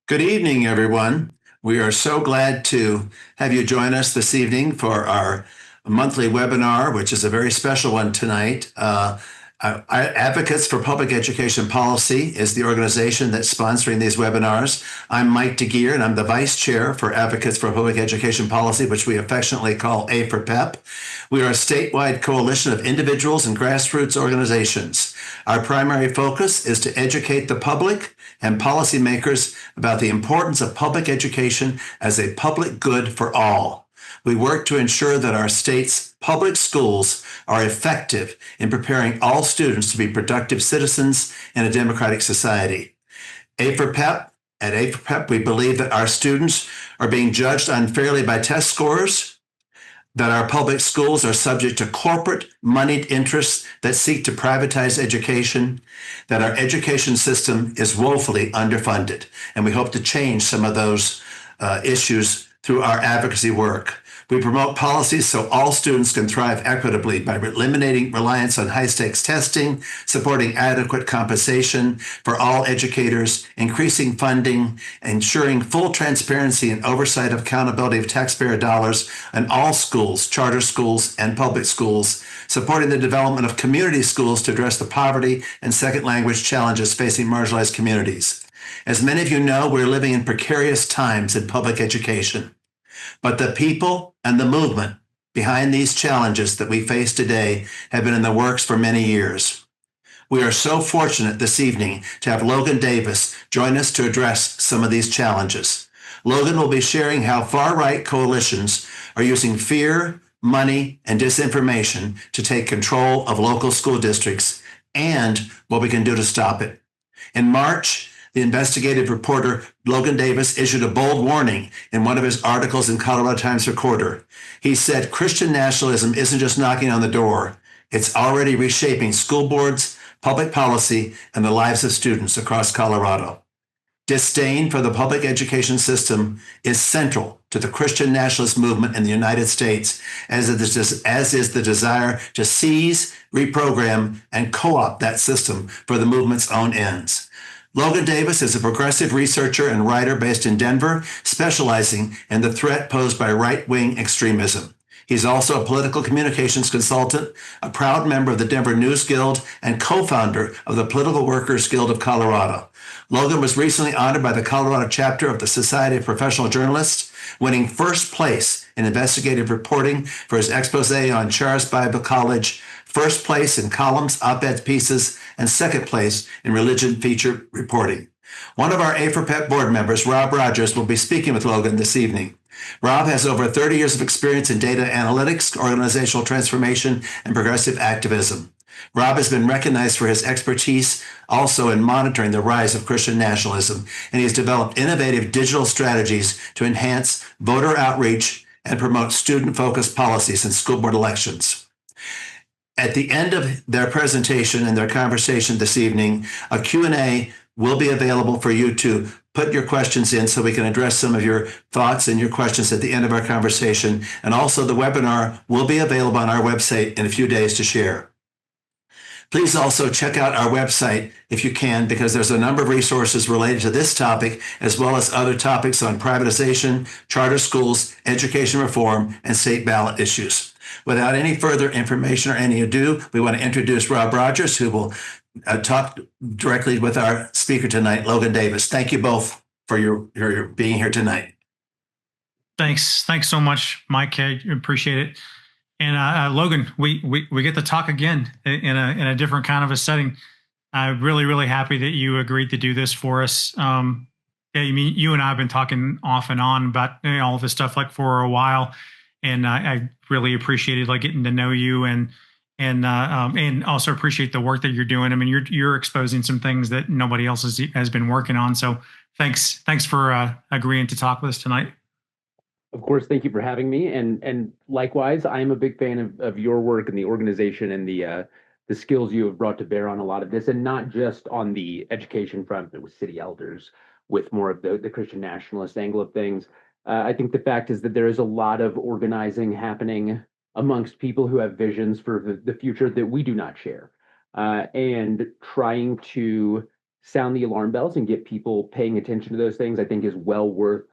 Good evening, everyone. We are so glad to have you join us this evening for our monthly webinar, which is a very special one tonight. Advocates for Public Education Policy is the organization that's sponsoring these webinars. I'm Mike DeGeer, and I'm the Vice Chair for Advocates for Public Education Policy, which we affectionately call A for PEP. We are a statewide coalition of individuals and grassroots organizations. Our primary focus is to educate the public and policymakers about the importance of public education as a public good for all. We work to ensure that our state's public schools are effective in preparing all students to be productive citizens in a democratic society. A for PEP, at A for PEP, we believe that our students are being judged unfairly by test scores, that our public schools are subject to corporate moneyed interests that seek to privatize education, that our education system is woefully underfunded, and we hope to change some of those issues through our advocacy work. We promote policies so all students can thrive equitably by eliminating reliance on high-stakes testing, supporting adequate compensation for all educators, increasing funding, ensuring full transparency and oversight of accountability of taxpayer dollars in all schools, charter schools, and public schools, supporting the development of community schools to address the poverty and second language challenges facing marginalized communities. As many of you know, we're living in precarious times in public education. But the people and the movement behind these challenges that we face today have been in the works for many years. We are so fortunate this evening to have Logan Davis join us to address some of these challenges. Logan will be sharing how far-right coalitions are using fear, money, and disinformation to take control of local school districts and what we can do to stop it. In March, the investigative reporter Logan Davis issued a bold warning in one of his articles in Colorado Times Recorder. He said Christian nationalism isn't just knocking on the door, it's already reshaping school boards, public policy, and the lives of students across Colorado. Disdain for the public education system is central to the Christian nationalist movement in the United States, as is the desire to seize, reprogram, and co-opt that system for the movement's own ends. Logan Davis is a progressive researcher and writer based in Denver, specializing in the threat posed by right-wing extremism. He's also a political communications consultant, a proud member of the Denver News Guild, and co-founder of the Political Workers Guild of Colorado. Logan was recently honored by the Colorado chapter of the Society of Professional Journalists, winning first place in investigative reporting for his expose on Charis Bible College, first place in columns, op-ed pieces, and second place in religion feature reporting. One of our A for PEP board members, Rob Rogers, will be speaking with Logan this evening. Rob has over 30 years of experience in data analytics, organizational transformation, and progressive activism. Rob has been recognized for his expertise also in monitoring the rise of Christian nationalism, and he has developed innovative digital strategies to enhance voter outreach and promote student-focused policies in school board elections. At the end of their presentation and their conversation this evening, a Q&A will be available for you to put your questions in so we can address some of your thoughts and your questions at the end of our conversation. And also the webinar will be available on our website in a few days to share. Please also check out our website if you can, because there's a number of resources related to this topic, as well as other topics on privatization, charter schools, education reform, and state ballot issues. Without any further information or any ado, we want to introduce Rob Rogers, who will talk directly with our speaker tonight, Logan Davis. Thank you both for your being here tonight. Thanks so much, Mike. I appreciate it. And Logan, we get to talk again in a different kind of a setting. I'm really happy that you agreed to do this for us. Yeah, you and I have been talking off and on about all this stuff like for a while, and I really appreciated like getting to know you and also appreciate the work that you're doing. I mean, you're exposing some things that nobody else has been working on. So thanks for agreeing to talk with us tonight. Of course, thank you for having me. And likewise, I'm a big fan of your work and the organization and the skills you have brought to bear on a lot of this, and not just on the education front, but with city elders, with more of the Christian nationalist angle of things. I think the fact is that there is a lot of organizing happening amongst people who have visions for the future that we do not share, and trying to sound the alarm bells and get people paying attention to those things, I think is well worth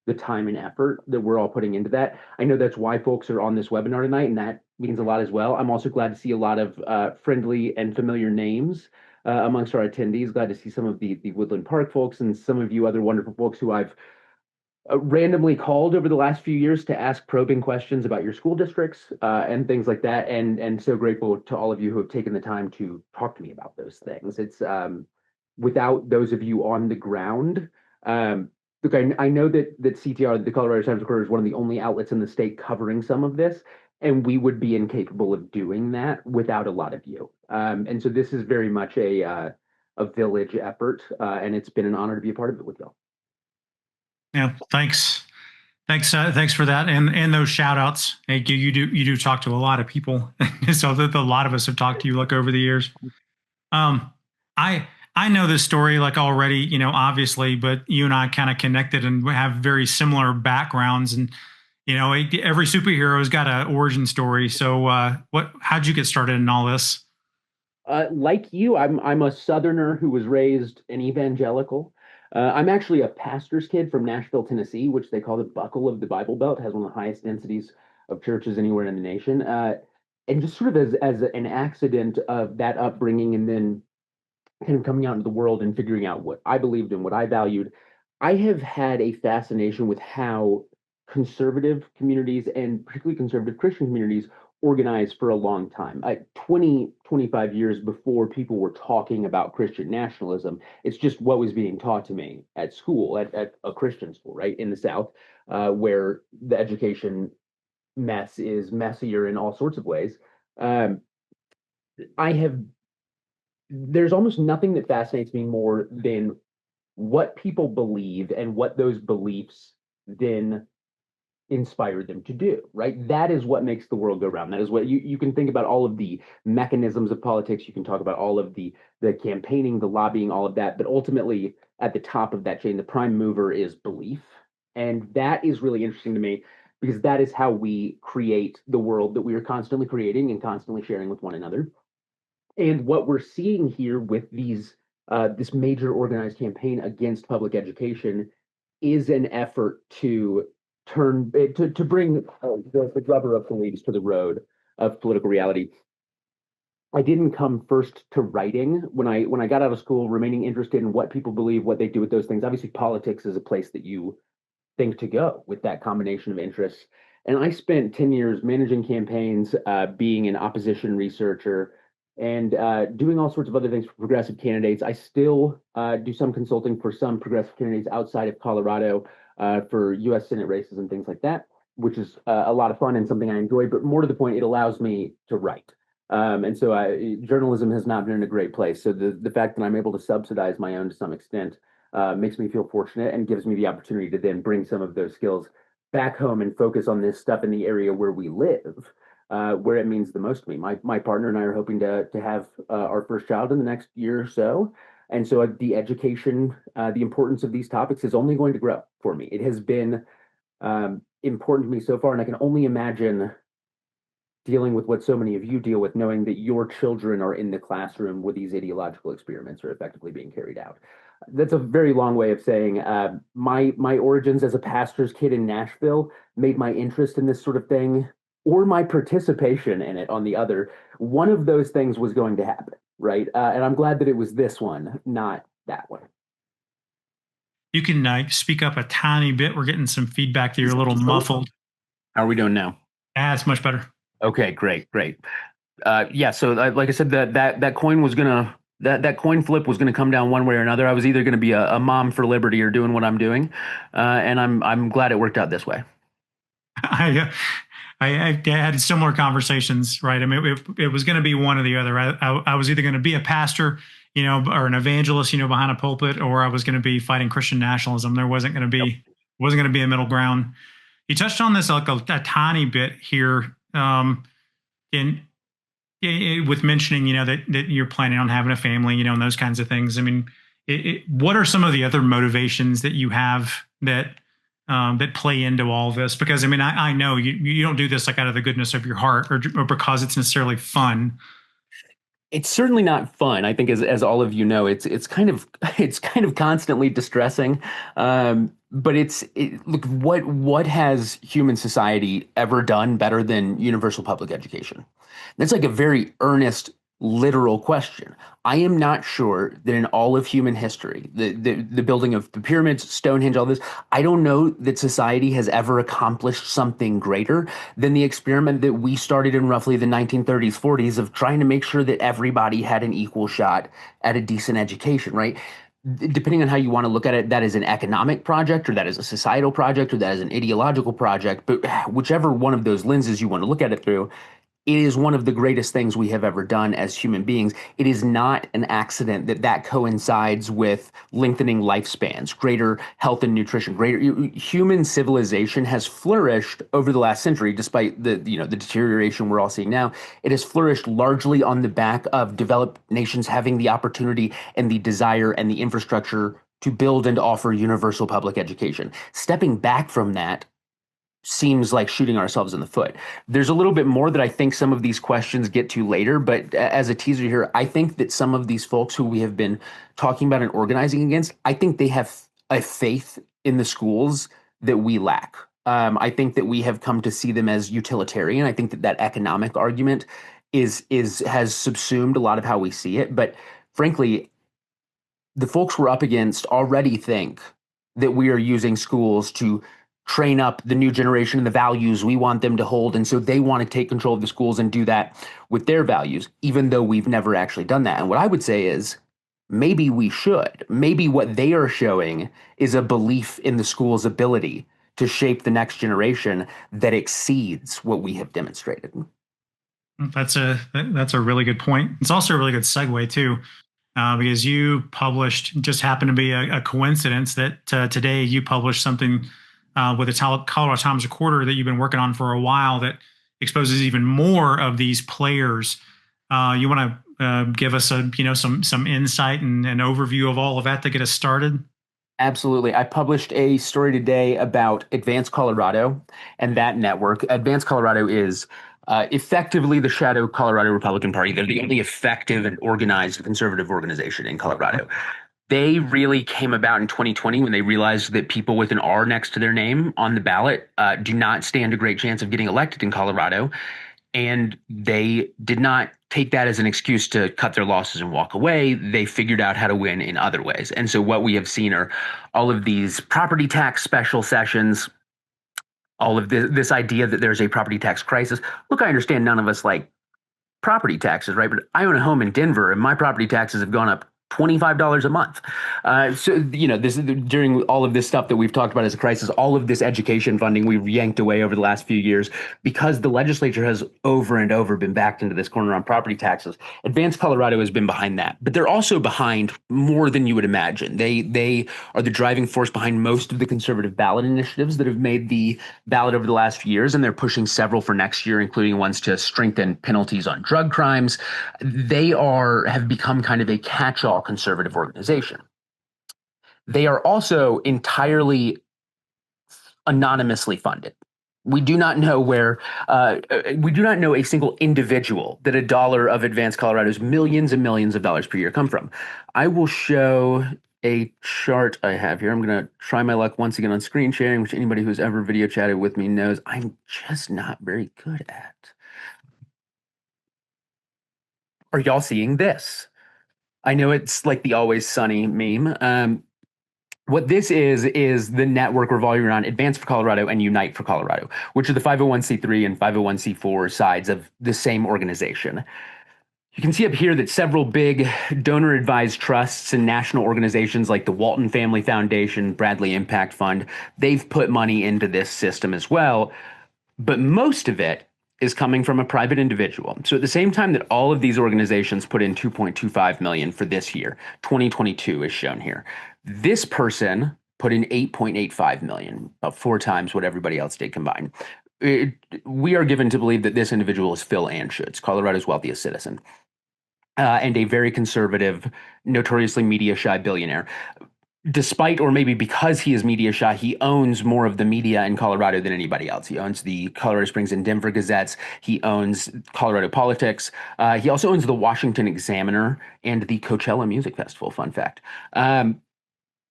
the time and effort that we're all putting into that. I know that's why folks are on this webinar tonight, and that means a lot as well. I'm also glad to see a lot of friendly and familiar names amongst our attendees. Glad to see some of the Woodland Park folks and some of you other wonderful folks who I've randomly called over the last few years to ask probing questions about your school districts and things like that. And so grateful to all of you who have taken the time to talk to me about those things. It's without those of you on the ground. Look, I know that CTR, the Colorado Times Recorder, is one of the only outlets in the state covering some of this, and we would be incapable of doing that without a lot of you. And so this is very much a village effort, and it's been an honor to be a part of it with y'all. Yeah, thanks. Thanks for that, and those shout outs. Hey, you do talk to a lot of people, so that a lot of us have talked to you like over the years. I know this story like already, obviously, but you and I kind of connected and have very similar backgrounds, and every superhero's got an origin story. So, how'd you get started in all this? Like you, I'm a Southerner who was raised an evangelical. I'm actually a pastor's kid from Nashville, Tennessee, which they call the buckle of the Bible Belt. It has one of the highest densities of churches anywhere in the nation. And just sort of as an accident of that upbringing, and then kind of coming out into the world and figuring out what I believed and what I valued, I have had a fascination with how conservative communities and particularly conservative Christian communities organized for a long time. 25 years before people were talking about Christian nationalism, it's just what was being taught to me at school, at a Christian school, right, in the South, where the education mess is messier in all sorts of ways. I have There's almost nothing that fascinates me more than what people believe and what those beliefs then inspire them to do, right? That is what makes the world go round. That is what you can think about all of the mechanisms of politics. You can talk about all of the campaigning, the lobbying, all of that. But ultimately, at the top of that chain, the prime mover is belief. And that is really interesting to me because that is how we create the world that we are constantly creating and constantly sharing with one another. And what we're seeing here with this major organized campaign against public education is an effort to bring the rubber up the leaves to the road of political reality. I didn't come first to writing when I got out of school, remaining interested in what people believe, what they do with those things. Obviously, politics is a place that you think to go with that combination of interests. And I spent 10 years managing campaigns, being an opposition researcher, and doing all sorts of other things for progressive candidates. I still do some consulting for some progressive candidates outside of Colorado for US Senate races and things like that, which is a lot of fun and something I enjoy. But more to the point, it allows me to write. And so journalism has not been in a great place. So the fact that I'm able to subsidize my own to some extent makes me feel fortunate and gives me the opportunity to then bring some of those skills back home and focus on this stuff in the area where we live, where it means the most to me. My partner and I are hoping to have our first child in the next year or so. And so the education, the importance of these topics is only going to grow for me. It has been important to me so far, and I can only imagine dealing with what so many of you deal with, knowing that your children are in the classroom where these ideological experiments are effectively being carried out. That's a very long way of saying my origins as a pastor's kid in Nashville made my interest in this sort of thing, or my participation in it on the other. One of those things was going to happen, right? And I'm glad that it was this one, not that one. You can speak up a tiny bit. We're getting some feedback that you're a little muffled. How are we doing now? It's much better. Okay, great. Yeah, so like I said, that coin was gonna that coin flip was gonna come down one way or another. I was either gonna be a mom for liberty or doing what I'm doing, and I'm glad it worked out this way. I had similar conversations, right? I mean, it was going to be one or the other. I was either going to be a pastor, or an evangelist, behind a pulpit, or I was going to be fighting Christian nationalism. There wasn't going to be a middle ground. You touched on this like a tiny bit here, with mentioning, that you're planning on having a family, and those kinds of things. I mean, what are some of the other motivations that you have that play into all this? Because I mean, I know you don't do this like out of the goodness of your heart or because it's necessarily fun. It's certainly not fun. I think, as all of you know, it's kind of it's kind of constantly distressing. But look, what has human society ever done better than universal public education? That's like a very earnest, literal question. I am not sure that in all of human history, the building of the pyramids, Stonehenge, all this, I don't know that society has ever accomplished something greater than the experiment that we started in roughly the 1930s, 40s of trying to make sure that everybody had an equal shot at a decent education, right? Depending on how you want to look at it, that is an economic project, or that is a societal project, or that is an ideological project. But whichever one of those lenses you want to look at it through, it is one of the greatest things we have ever done as human beings. It is not an accident that that coincides with lengthening lifespans, greater health and nutrition, greater human civilization has flourished over the last century, despite the the deterioration we're all seeing now. It has flourished largely on the back of developed nations having the opportunity and the desire and the infrastructure to build and offer universal public education. Stepping back from that seems like shooting ourselves in the foot. There's a little bit more that I think some of these questions get to later, but as a teaser here, I think that some of these folks who we have been talking about and organizing against, I think they have a faith in the schools that we lack. I think that we have come to see them as utilitarian. I think that that economic argument is has subsumed a lot of how we see it. But frankly, the folks we're up against already think that we are using schools to train up the new generation and the values we want them to hold. And so they want to take control of the schools and do that with their values, even though we've never actually done that. And what I would say is maybe we should. Maybe what they are showing is a belief in the school's ability to shape the next generation that exceeds what we have demonstrated. That's a really good point. It's also a really good segue too, because you published, just happened to be a coincidence that today you published something with the Colorado Times Recorder that you've been working on for a while that exposes even more of these players. You want to give us some insight and an overview of all of that to get us started? Absolutely. I published a story today about Advance Colorado and that network. Advance Colorado is effectively the shadow Colorado Republican Party. They're the only effective and organized conservative organization in Colorado. They really came about in 2020 when they realized that people with an R next to their name on the ballot do not stand a great chance of getting elected in Colorado. And they did not take that as an excuse to cut their losses and walk away. They figured out how to win in other ways. And so what we have seen are all of these property tax special sessions, all of this idea that there's a property tax crisis. Look, I understand none of us like property taxes, right? But I own a home in Denver and my property taxes have gone up $25 a month. So, this during all of this stuff that we've talked about as a crisis, all of this education funding we've yanked away over the last few years because the legislature has over and over been backed into this corner on property taxes. Advanced Colorado has been behind that, but they're also behind more than you would imagine. They are the driving force behind most of the conservative ballot initiatives that have made the ballot over the last few years, and they're pushing several for next year, including ones to strengthen penalties on drug crimes. They have become kind of a catch-all conservative organization. They are also entirely anonymously funded. We do not know we do not know a single individual that a dollar of Advanced Colorado's millions and millions of dollars per year come from. I will show a chart I have here. I'm going to try my luck once again on screen sharing, which anybody who's ever video chatted with me knows I'm just not very good at. Are y'all seeing this? I know it's like the Always Sunny meme. What this is the network revolving around Advance for Colorado and Unite for Colorado, which are the 501c3 and 501c4 sides of the same organization. You can see up here that several big donor-advised trusts and national organizations like the Walton Family Foundation, Bradley Impact Fund, they've put money into this system as well, but most of it is coming from a private individual. So at the same time that all of these organizations put in 2.25 million for this year, 2022 is shown here. This person put in 8.85 million, about 4 times what everybody else did combined. We are given to believe that this individual is Phil Anschutz, Colorado's wealthiest citizen, and a very conservative, notoriously media-shy billionaire. despite, or maybe because he is media shy, he owns more of the media in Colorado than anybody else. He owns the Colorado Springs and Denver Gazettes. He owns Colorado Politics. He also owns the Washington Examiner and the Coachella Music Festival. Fun fact.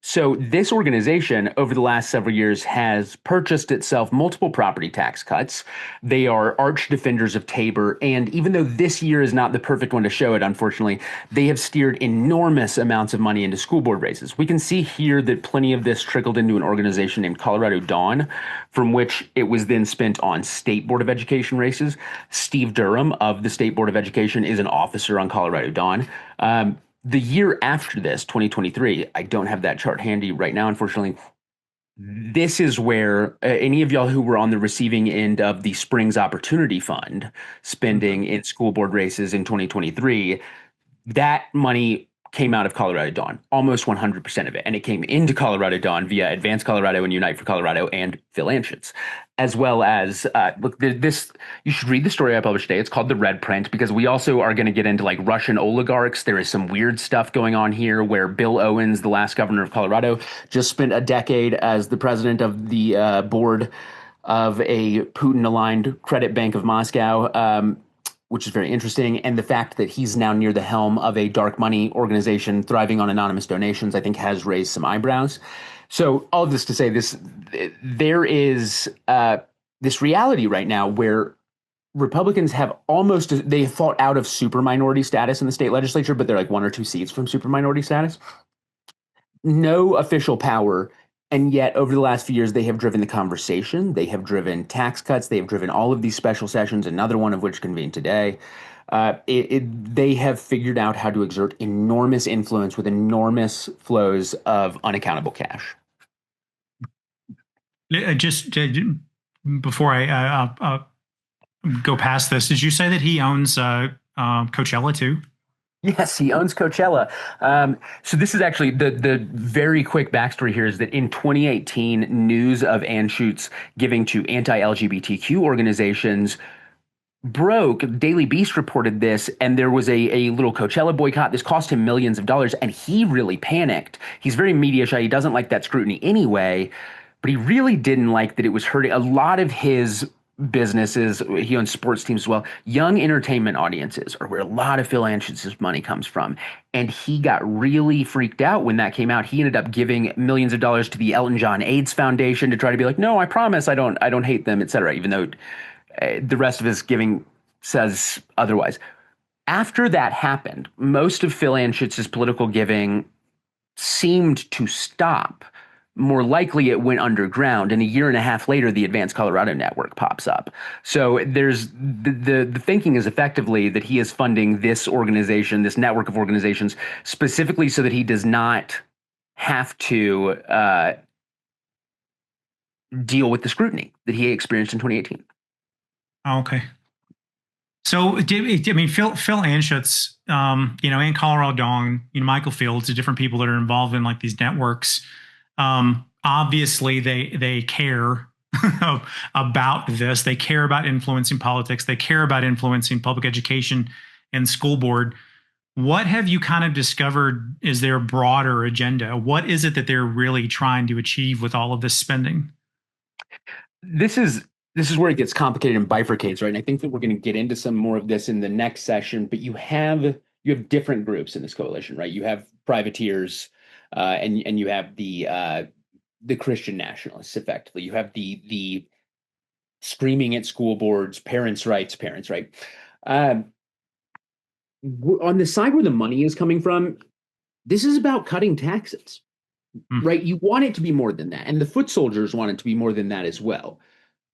So this organization over the last several years has purchased itself multiple property tax cuts. They are arch defenders of Tabor. And even though this year is not the perfect one to show it, unfortunately, they have steered enormous amounts of money into school board races. We can see here that plenty of this trickled into an organization named Colorado Dawn, from which it was then spent on state board of education races. Steve Durham of the State Board of Education is an officer on Colorado Dawn. The year after this, 2023, I don't have that chart handy right now, unfortunately. This is where any of y'all who were on the receiving end of the Springs Opportunity Fund spending in school board races in 2023, that money came out of Colorado Dawn, almost 100% of it. And it came into Colorado Dawn via Advance Colorado and Unite for Colorado and Phil Anschutz, as well as, look, this, you should read the story I published today. It's called The Red Print, because we also are going to get into like Russian oligarchs. There is some weird stuff going on here where Bill Owens, the last governor of Colorado, just spent a decade as the president of the board of a Putin-aligned credit bank of Moscow. Which is very interesting. And the fact that he's now near the helm of a dark money organization thriving on anonymous donations, I think has raised some eyebrows. So all of this to say there is this reality right now where Republicans have they fought out of super minority status in the state legislature, but they're like 1 or 2 seats from super minority status. No official power. And yet, over the last few years, they have driven the conversation. They have driven tax cuts. They have driven all of these special sessions, another one of which convened today. They have figured out how to exert enormous influence with enormous flows of unaccountable cash. Just before I go past this, did you say that he owns Coachella too? Yes, he owns Coachella. So this is actually the very quick backstory here is that in 2018, news of Anschutz giving to anti-LGBTQ organizations broke. Daily Beast reported this, and there was a little Coachella boycott. This cost him millions of dollars, and he really panicked. He's very media shy. He doesn't like that scrutiny anyway, but he really didn't like that it was hurting a lot of his businesses. He owns sports teams as well. Young entertainment audiences are where a lot of Phil Anschutz's money comes from. And he got really freaked out when that came out. He ended up giving millions of dollars to the Elton John AIDS Foundation to try to be like, no, I promise I don't hate them, et cetera, even though the rest of his giving says otherwise. After that happened, most of Phil Anschutz's political giving seemed to stop. More likely it went underground, and a year and a half later, the Advanced Colorado Network pops up. So there's the thinking is effectively that he is funding this organization, this network of organizations, specifically so that he does not have to deal with the scrutiny that he experienced in 2018. Okay. So, I mean, Phil Anschutz, and Colorado Dawn, Michael Fields, the different people that are involved in like these networks. Obviously, they care about this. They care about influencing politics. They care about influencing public education and school board. What have you kind of discovered is their broader agenda? What is it that they're really trying to achieve with all of this spending? This is where it gets complicated and bifurcates, right? And I think that we're going to get into some more of this in the next session. But you have different groups in this coalition, right? You have privateers, and you have the Christian nationalists, effectively. You have the screaming at school boards, parents' right. On the side where the money is coming from, this is about cutting taxes, right? You want it to be more than that. And the foot soldiers want it to be more than that as well.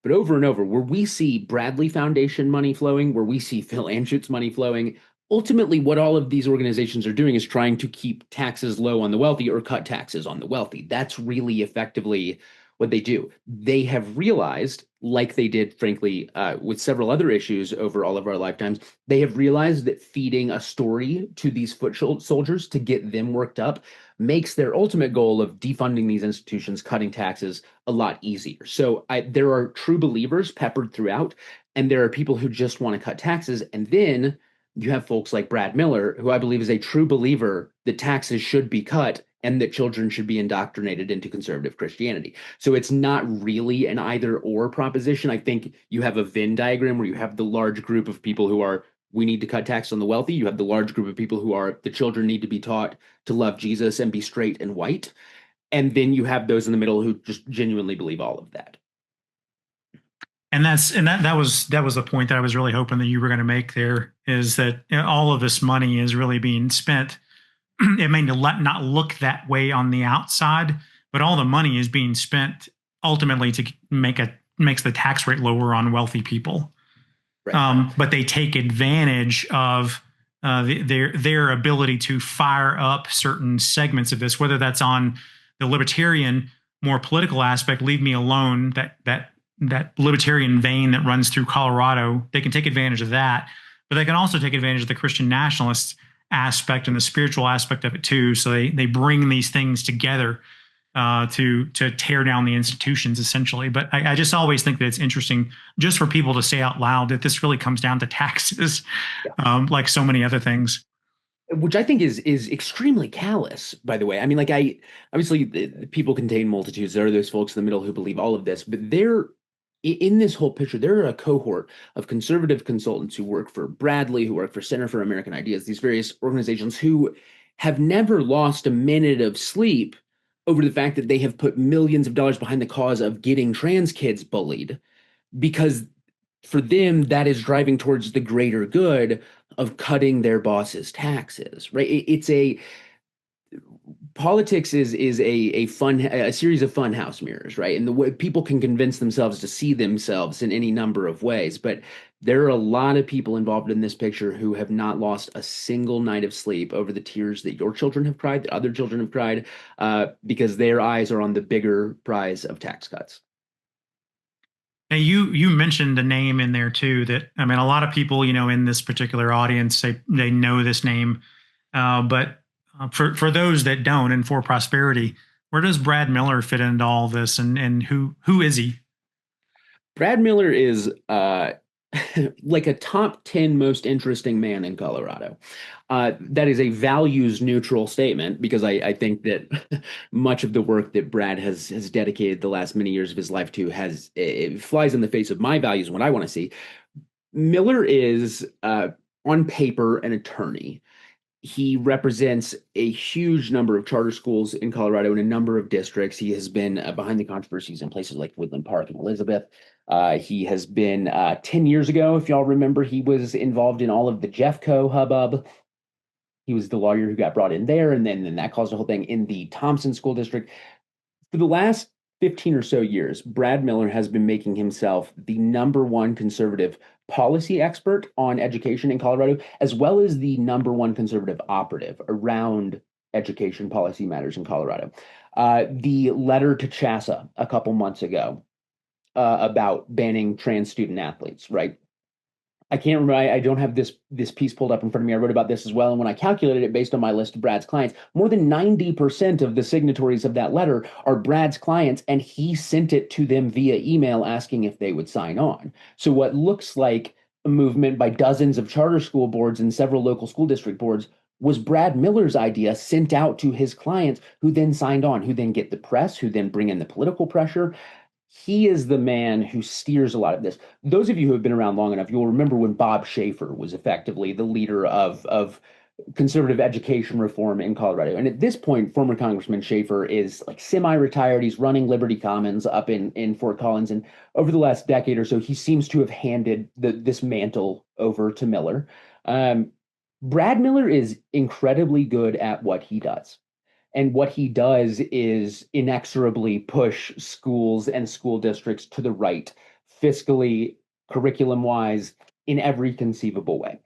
But over and over, where we see Bradley Foundation money flowing, where we see Phil Anschutz money flowing, ultimately what all of these organizations are doing is trying to keep taxes low on the wealthy or cut taxes on the wealthy. That's really effectively what they do. They have realized, like they did, frankly, with several other issues over all of our lifetimes, they have realized that feeding a story to these foot soldiers to get them worked up makes their ultimate goal of defunding these institutions, cutting taxes, a lot easier. So there are true believers peppered throughout, and there are people who just want to cut taxes. And then you have folks like Brad Miller, who I believe is a true believer that taxes should be cut and that children should be indoctrinated into conservative Christianity. So it's not really an either or proposition. I think you have a Venn diagram where you have the large group of people who are, we need to cut tax on the wealthy. You have the large group of people who are, the children need to be taught to love Jesus and be straight and white. And then you have those in the middle who just genuinely believe all of that. And that was the point that I was really hoping that you were going to make there, is that all of this money is really being spent. It may not look that way on the outside, but all the money is being spent ultimately to makes the tax rate lower on wealthy people. Right. But they take advantage of their ability to fire up certain segments of this, whether that's on the libertarian, more political aspect, leave me alone, that libertarian vein that runs through Colorado. They can take advantage of that, but they can also take advantage of the Christian nationalist aspect and the spiritual aspect of it too. So they bring these things together to tear down the institutions essentially. But I just always think that it's interesting just for people to say out loud that this really comes down to taxes, like so many other things. Which I think is extremely callous, by the way. I mean, like, obviously the people contain multitudes. There are those folks in the middle who believe all of this, but they're in this whole picture. There are a cohort of conservative consultants who work for Bradley, who work for Center for American Ideas, these various organizations who have never lost a minute of sleep over the fact that they have put millions of dollars behind the cause of getting trans kids bullied, because for them, that is driving towards the greater good of cutting their boss's taxes, right? Politics is a series of fun house mirrors, right? And the way people can convince themselves to see themselves in any number of ways. But there are a lot of people involved in this picture who have not lost a single night of sleep over the tears that your children have cried, that other children have cried, because their eyes are on the bigger prize of tax cuts. Now you mentioned a name in there too that, I mean, a lot of people, in this particular audience, they know this name, but for those that don't, and for prosperity, where does Brad Miller fit into all this, and who is he? Brad Miller is like a top 10 most interesting man in Colorado. That is a values neutral statement, because I think that much of the work that Brad has dedicated the last many years of his life to it flies in the face of my values and what I want to see. Miller is on paper an attorney. He represents a huge number of charter schools in Colorado in a number of districts. He has been behind the controversies in places like Woodland Park and Elizabeth. He has been 10 years ago, if y'all remember, he was involved in all of the Jeffco hubbub. He was the lawyer who got brought in there, and then that caused a whole thing in the Thompson School District. For the last 15 or so years, Brad Miller has been making himself the #1 conservative policy expert on education in Colorado, as well as the #1 conservative operative around education policy matters in Colorado. The letter to CHSA a couple months ago about banning trans student athletes, right? I can't remember. I don't have this piece pulled up in front of me. I wrote about this as well. And when I calculated it based on my list of Brad's clients, more than 90% of the signatories of that letter are Brad's clients, and he sent it to them via email asking if they would sign on. So what looks like a movement by dozens of charter school boards and several local school district boards was Brad Miller's idea sent out to his clients, who then signed on, who then get the press, who then bring in the political pressure. He is the man who steers a lot of this. Those of you who have been around long enough, you'll remember when Bob Schaefer was effectively the leader of conservative education reform in Colorado. And at this point, former Congressman Schaefer is like semi-retired. He's running Liberty Commons up in Fort Collins. And over the last decade or so, he seems to have handed this mantle over to Miller. Brad Miller is incredibly good at what he does. And what he does is inexorably push schools and school districts to the right, fiscally, curriculum-wise, in every conceivable way.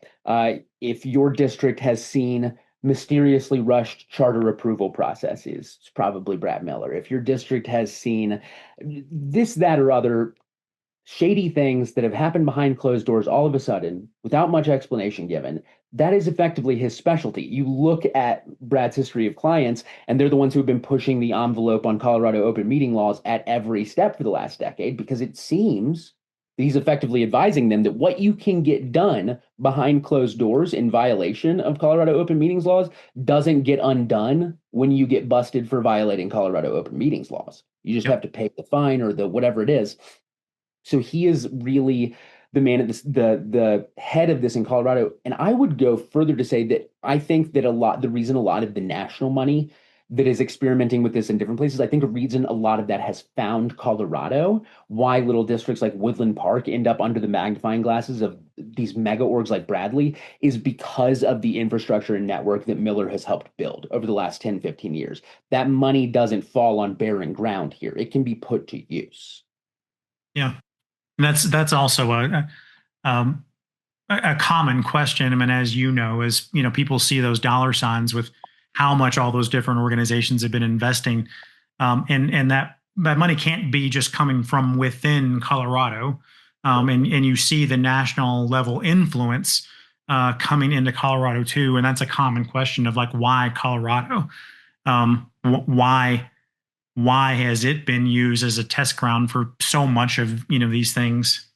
If your district has seen mysteriously rushed charter approval processes, it's probably Brad Miller. If your district has seen this, that, or other shady things that have happened behind closed doors all of a sudden, without much explanation given, that is effectively his specialty. You look at Brad's history of clients, and they're the ones who have been pushing the envelope on Colorado open meeting laws at every step for the last decade, because it seems He's effectively advising them that what you can get done behind closed doors in violation of Colorado open meetings laws doesn't get undone when you get busted for violating Colorado open meetings laws. You just have to pay the fine or the whatever it is. So he is really the man at this, the head of this in Colorado. And I would go further to say that I think that the reason a lot of the national money that is experimenting with this in different places, I think a reason a lot of that has found Colorado, why little districts like Woodland Park end up under the magnifying glasses of these mega orgs like Bradley, is because of the infrastructure and network that Miller has helped build over the last 10, 15 years. That money doesn't fall on barren ground here. It can be put to use. Yeah. That's also a common question. I mean, as you know, people see those dollar signs with how much all those different organizations have been investing, and that money can't be just coming from within Colorado, and you see the national level influence coming into Colorado too, and that's a common question of like, why Colorado? Why has it been used as a test ground for so much of these things?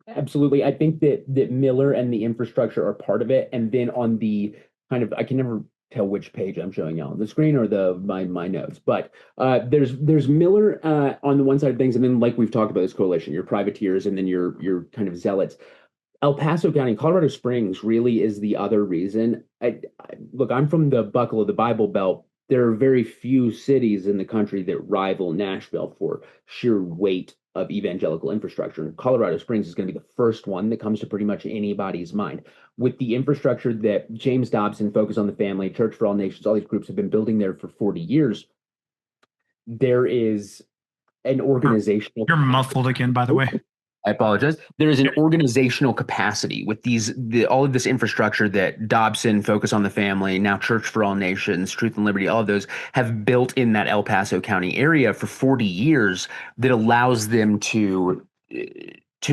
Absolutely. I think that Miller and the infrastructure are part of it. And then on the kind of, I can never tell which page I'm showing you on the screen or my notes, but there's Miller on the one side of things, and then like we've talked about this coalition, your privateers, and then your kind of zealots. El Paso County, Colorado Springs really is the other reason. Look, I'm from the buckle of the Bible Belt. There are very few cities in the country that rival Nashville for sheer weight of evangelical infrastructure. And Colorado Springs is going to be the first one that comes to pretty much anybody's mind. With the infrastructure that James Dobson, Focus on the Family, Church for All Nations, all these groups have been building there for 40 years, there is an organizational. You're muffled again, by the way. I apologize. There is an organizational capacity with all of this infrastructure that Dobson, Focus on the Family, now Church for All Nations, Truth and Liberty, all of those have built in that El Paso County area for 40 years that allows them to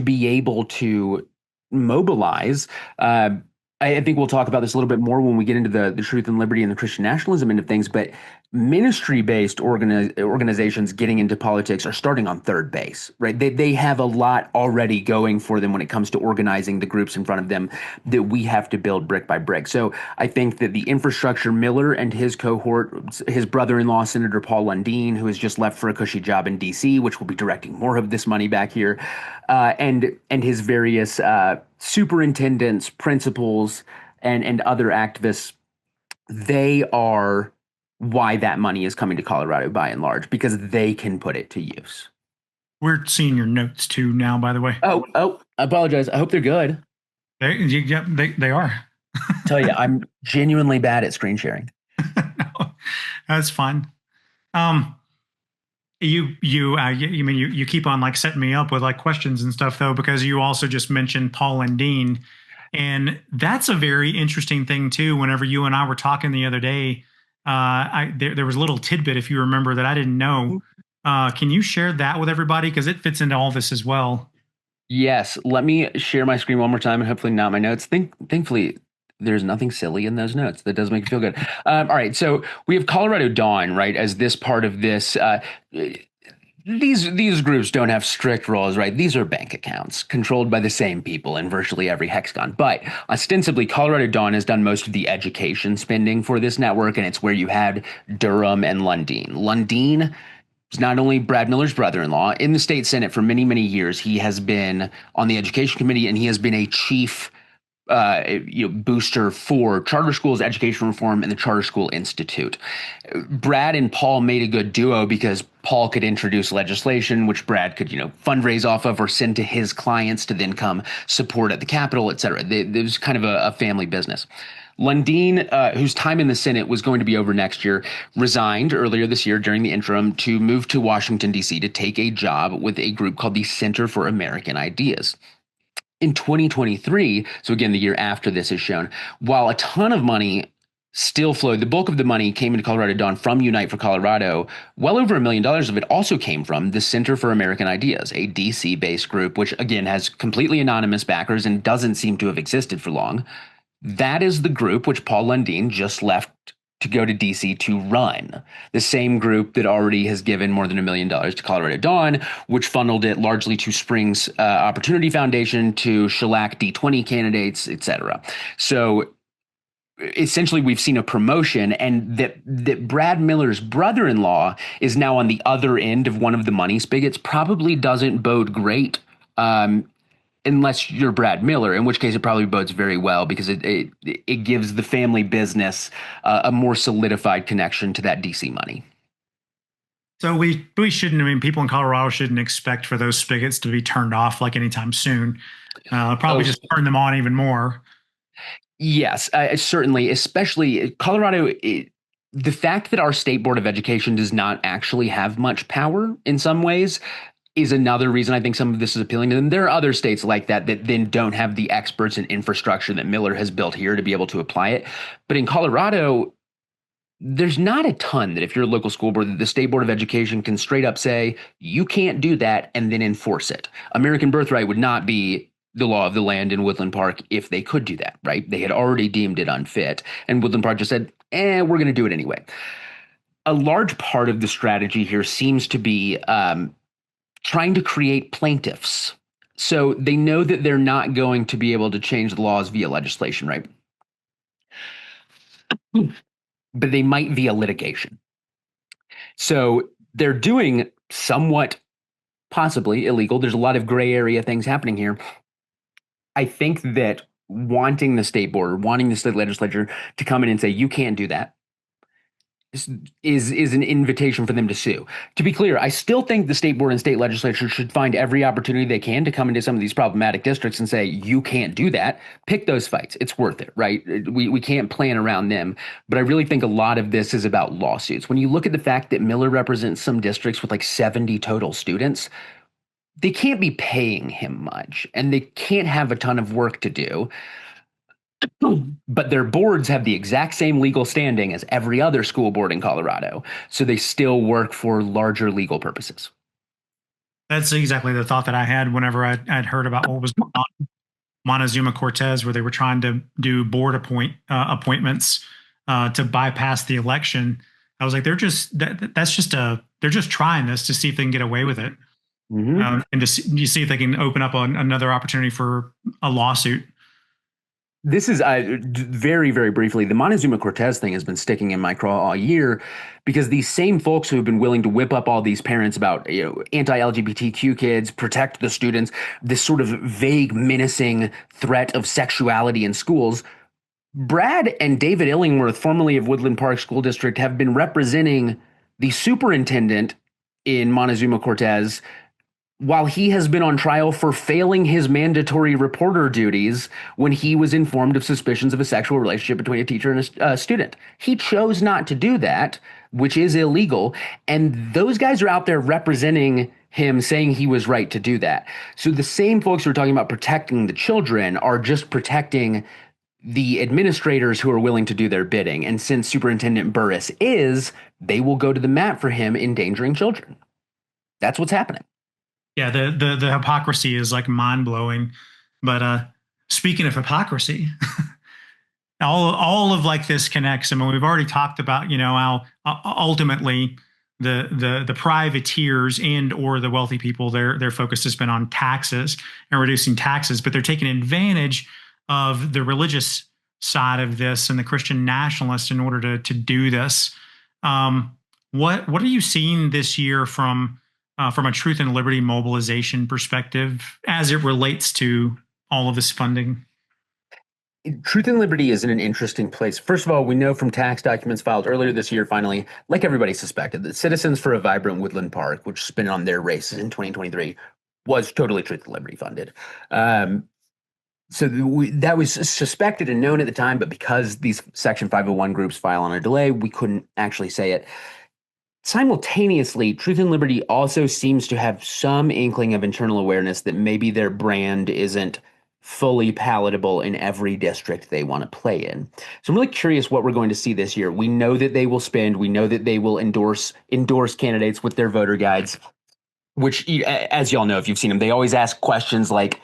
be able to mobilize. I think we'll talk about this a little bit more when we get into the Truth and Liberty and the Christian nationalism end of things, but ministry-based organizations getting into politics are starting on third base, right? They have a lot already going for them when it comes to organizing the groups in front of them that we have to build brick by brick. So I think that the infrastructure, Miller and his cohort, his brother-in-law, Senator Paul Lundeen, who has just left for a cushy job in D.C., which will be directing more of this money back here, and his various superintendents, principals, and other activists, they are why that money is coming to Colorado by and large, because they can put it to use. We're seeing your notes too now, by the way. Oh, I apologize. I hope they're good. They are. Tell you, I'm genuinely bad at screen sharing. No, that's fine. You keep on like setting me up with like questions and stuff though, because you also just mentioned Paul and Dean, and that's a very interesting thing too. Whenever you and I were talking the other day, there was a little tidbit, if you remember, that I didn't know. Can you share that with everybody, because it fits into all this as well? Yes, let me share my screen one more time, and hopefully not my notes. Thankfully, there's nothing silly in those notes. That does make you feel good. All right, so we have Colorado Dawn, right, as this part of this. These groups don't have strict roles, right? These are bank accounts controlled by the same people in virtually every hexagon. But ostensibly, Colorado Dawn has done most of the education spending for this network, and it's where you had Durham and Lundeen. Lundeen is not only Brad Miller's brother-in-law. In the state Senate for many, many years, he has been on the education committee, and he has been a chief booster for charter schools, education reform, and the Charter School Institute. Brad and Paul made a good duo because Paul could introduce legislation, which Brad could, fundraise off of or send to his clients to then come support at the Capitol, et cetera. It was kind of a family business. Lundeen, whose time in the Senate was going to be over next year, resigned earlier this year during the interim to move to Washington, D.C. to take a job with a group called the Center for American Ideas. In 2023, so again, the year after this is shown, while a ton of money still flowed, the bulk of the money came into Colorado Dawn from Unite for Colorado. Well over $1 million of it also came from the Center for American Ideas, a DC-based group, which again has completely anonymous backers and doesn't seem to have existed for long. That is the group which Paul Lundeen just left to go to DC to run. The same group that already has given more than $1 million to Colorado Dawn, which funneled it largely to Spring's Opportunity Foundation, to shellac D20 candidates, etc. So essentially we've seen a promotion, and that Brad Miller's brother-in-law is now on the other end of one of the money spigots probably doesn't bode great. Unless you're Brad Miller, in which case it probably bodes very well, because it gives the family business a more solidified connection to that DC money. So we shouldn't, I mean, people in Colorado shouldn't expect for those spigots to be turned off like anytime soon. Probably just turn them on even more. Yes, certainly, especially Colorado. The fact that our state board of education does not actually have much power in some ways is another reason I think some of this is appealing to them. There are other states like that then don't have the experts and infrastructure that Miller has built here to be able to apply it. But in Colorado, there's not a ton that if you're a local school board, that the state board of education can straight up say, you can't do that, and then enforce it. American birthright would not be the law of the land in Woodland Park if they could do that, right? They had already deemed it unfit, and Woodland Park just said, we're going to do it anyway. A large part of the strategy here seems to be trying to create plaintiffs. So they know that they're not going to be able to change the laws via legislation, right? But they might via litigation. So they're doing somewhat possibly illegal. There's a lot of gray area things happening here. I think that wanting the state board, wanting the state legislature to come in and say, you can't do that, is an invitation for them to sue. To be clear, I still think the state board and state legislature should find every opportunity they can to come into some of these problematic districts and say, you can't do that. Pick those fights. It's worth it, right? We can't plan around them. But I really think a lot of this is about lawsuits. When you look at the fact that Miller represents some districts with like 70 total students, they can't be paying him much, and they can't have a ton of work to do. But their boards have the exact same legal standing as every other school board in Colorado. So they still work for larger legal purposes. That's exactly the thought that I had whenever I'd heard about what was going on Montezuma Cortez, where they were trying to do board appointments to bypass the election. I was like, they're just trying this to see if they can get away with it. And to see if they can open up another opportunity for a lawsuit. This is very, very briefly, the Montezuma Cortez thing has been sticking in my craw all year, because these same folks who have been willing to whip up all these parents about, anti-LGBTQ kids, protect the students, this sort of vague, menacing threat of sexuality in schools. Brad and David Illingworth, formerly of Woodland Park School District, have been representing the superintendent in Montezuma Cortez while he has been on trial for failing his mandatory reporter duties when he was informed of suspicions of a sexual relationship between a teacher and a student. He chose not to do that, which is illegal. And those guys are out there representing him, saying he was right to do that. So the same folks who are talking about protecting the children are just protecting the administrators who are willing to do their bidding. And since Superintendent Burris they will go to the mat for him endangering children. That's what's happening. Yeah, the hypocrisy is like mind blowing. But speaking of hypocrisy, all of like this connects. I mean, we've already talked about how ultimately the privateers and or the wealthy people, their focus has been on taxes and reducing taxes, but they're taking advantage of the religious side of this and the Christian nationalists in order to do this. What are you seeing this year from a truth and liberty mobilization perspective as it relates to all of this funding? Truth and liberty is in an interesting place. First of all, we know from tax documents filed earlier this year, finally, like everybody suspected, that Citizens for a Vibrant Woodland Park, which spent on their races in 2023, was totally Truth and Liberty funded. So that was suspected and known at the time, but because these Section 501 groups file on a delay, we couldn't actually say it. Simultaneously, Truth and Liberty also seems to have some inkling of internal awareness that maybe their brand isn't fully palatable in every district they want to play in. So I'm really curious what we're going to see this year. We know that they will spend. We know that they will endorse candidates with their voter guides, which, as y'all know, if you've seen them, they always ask questions like,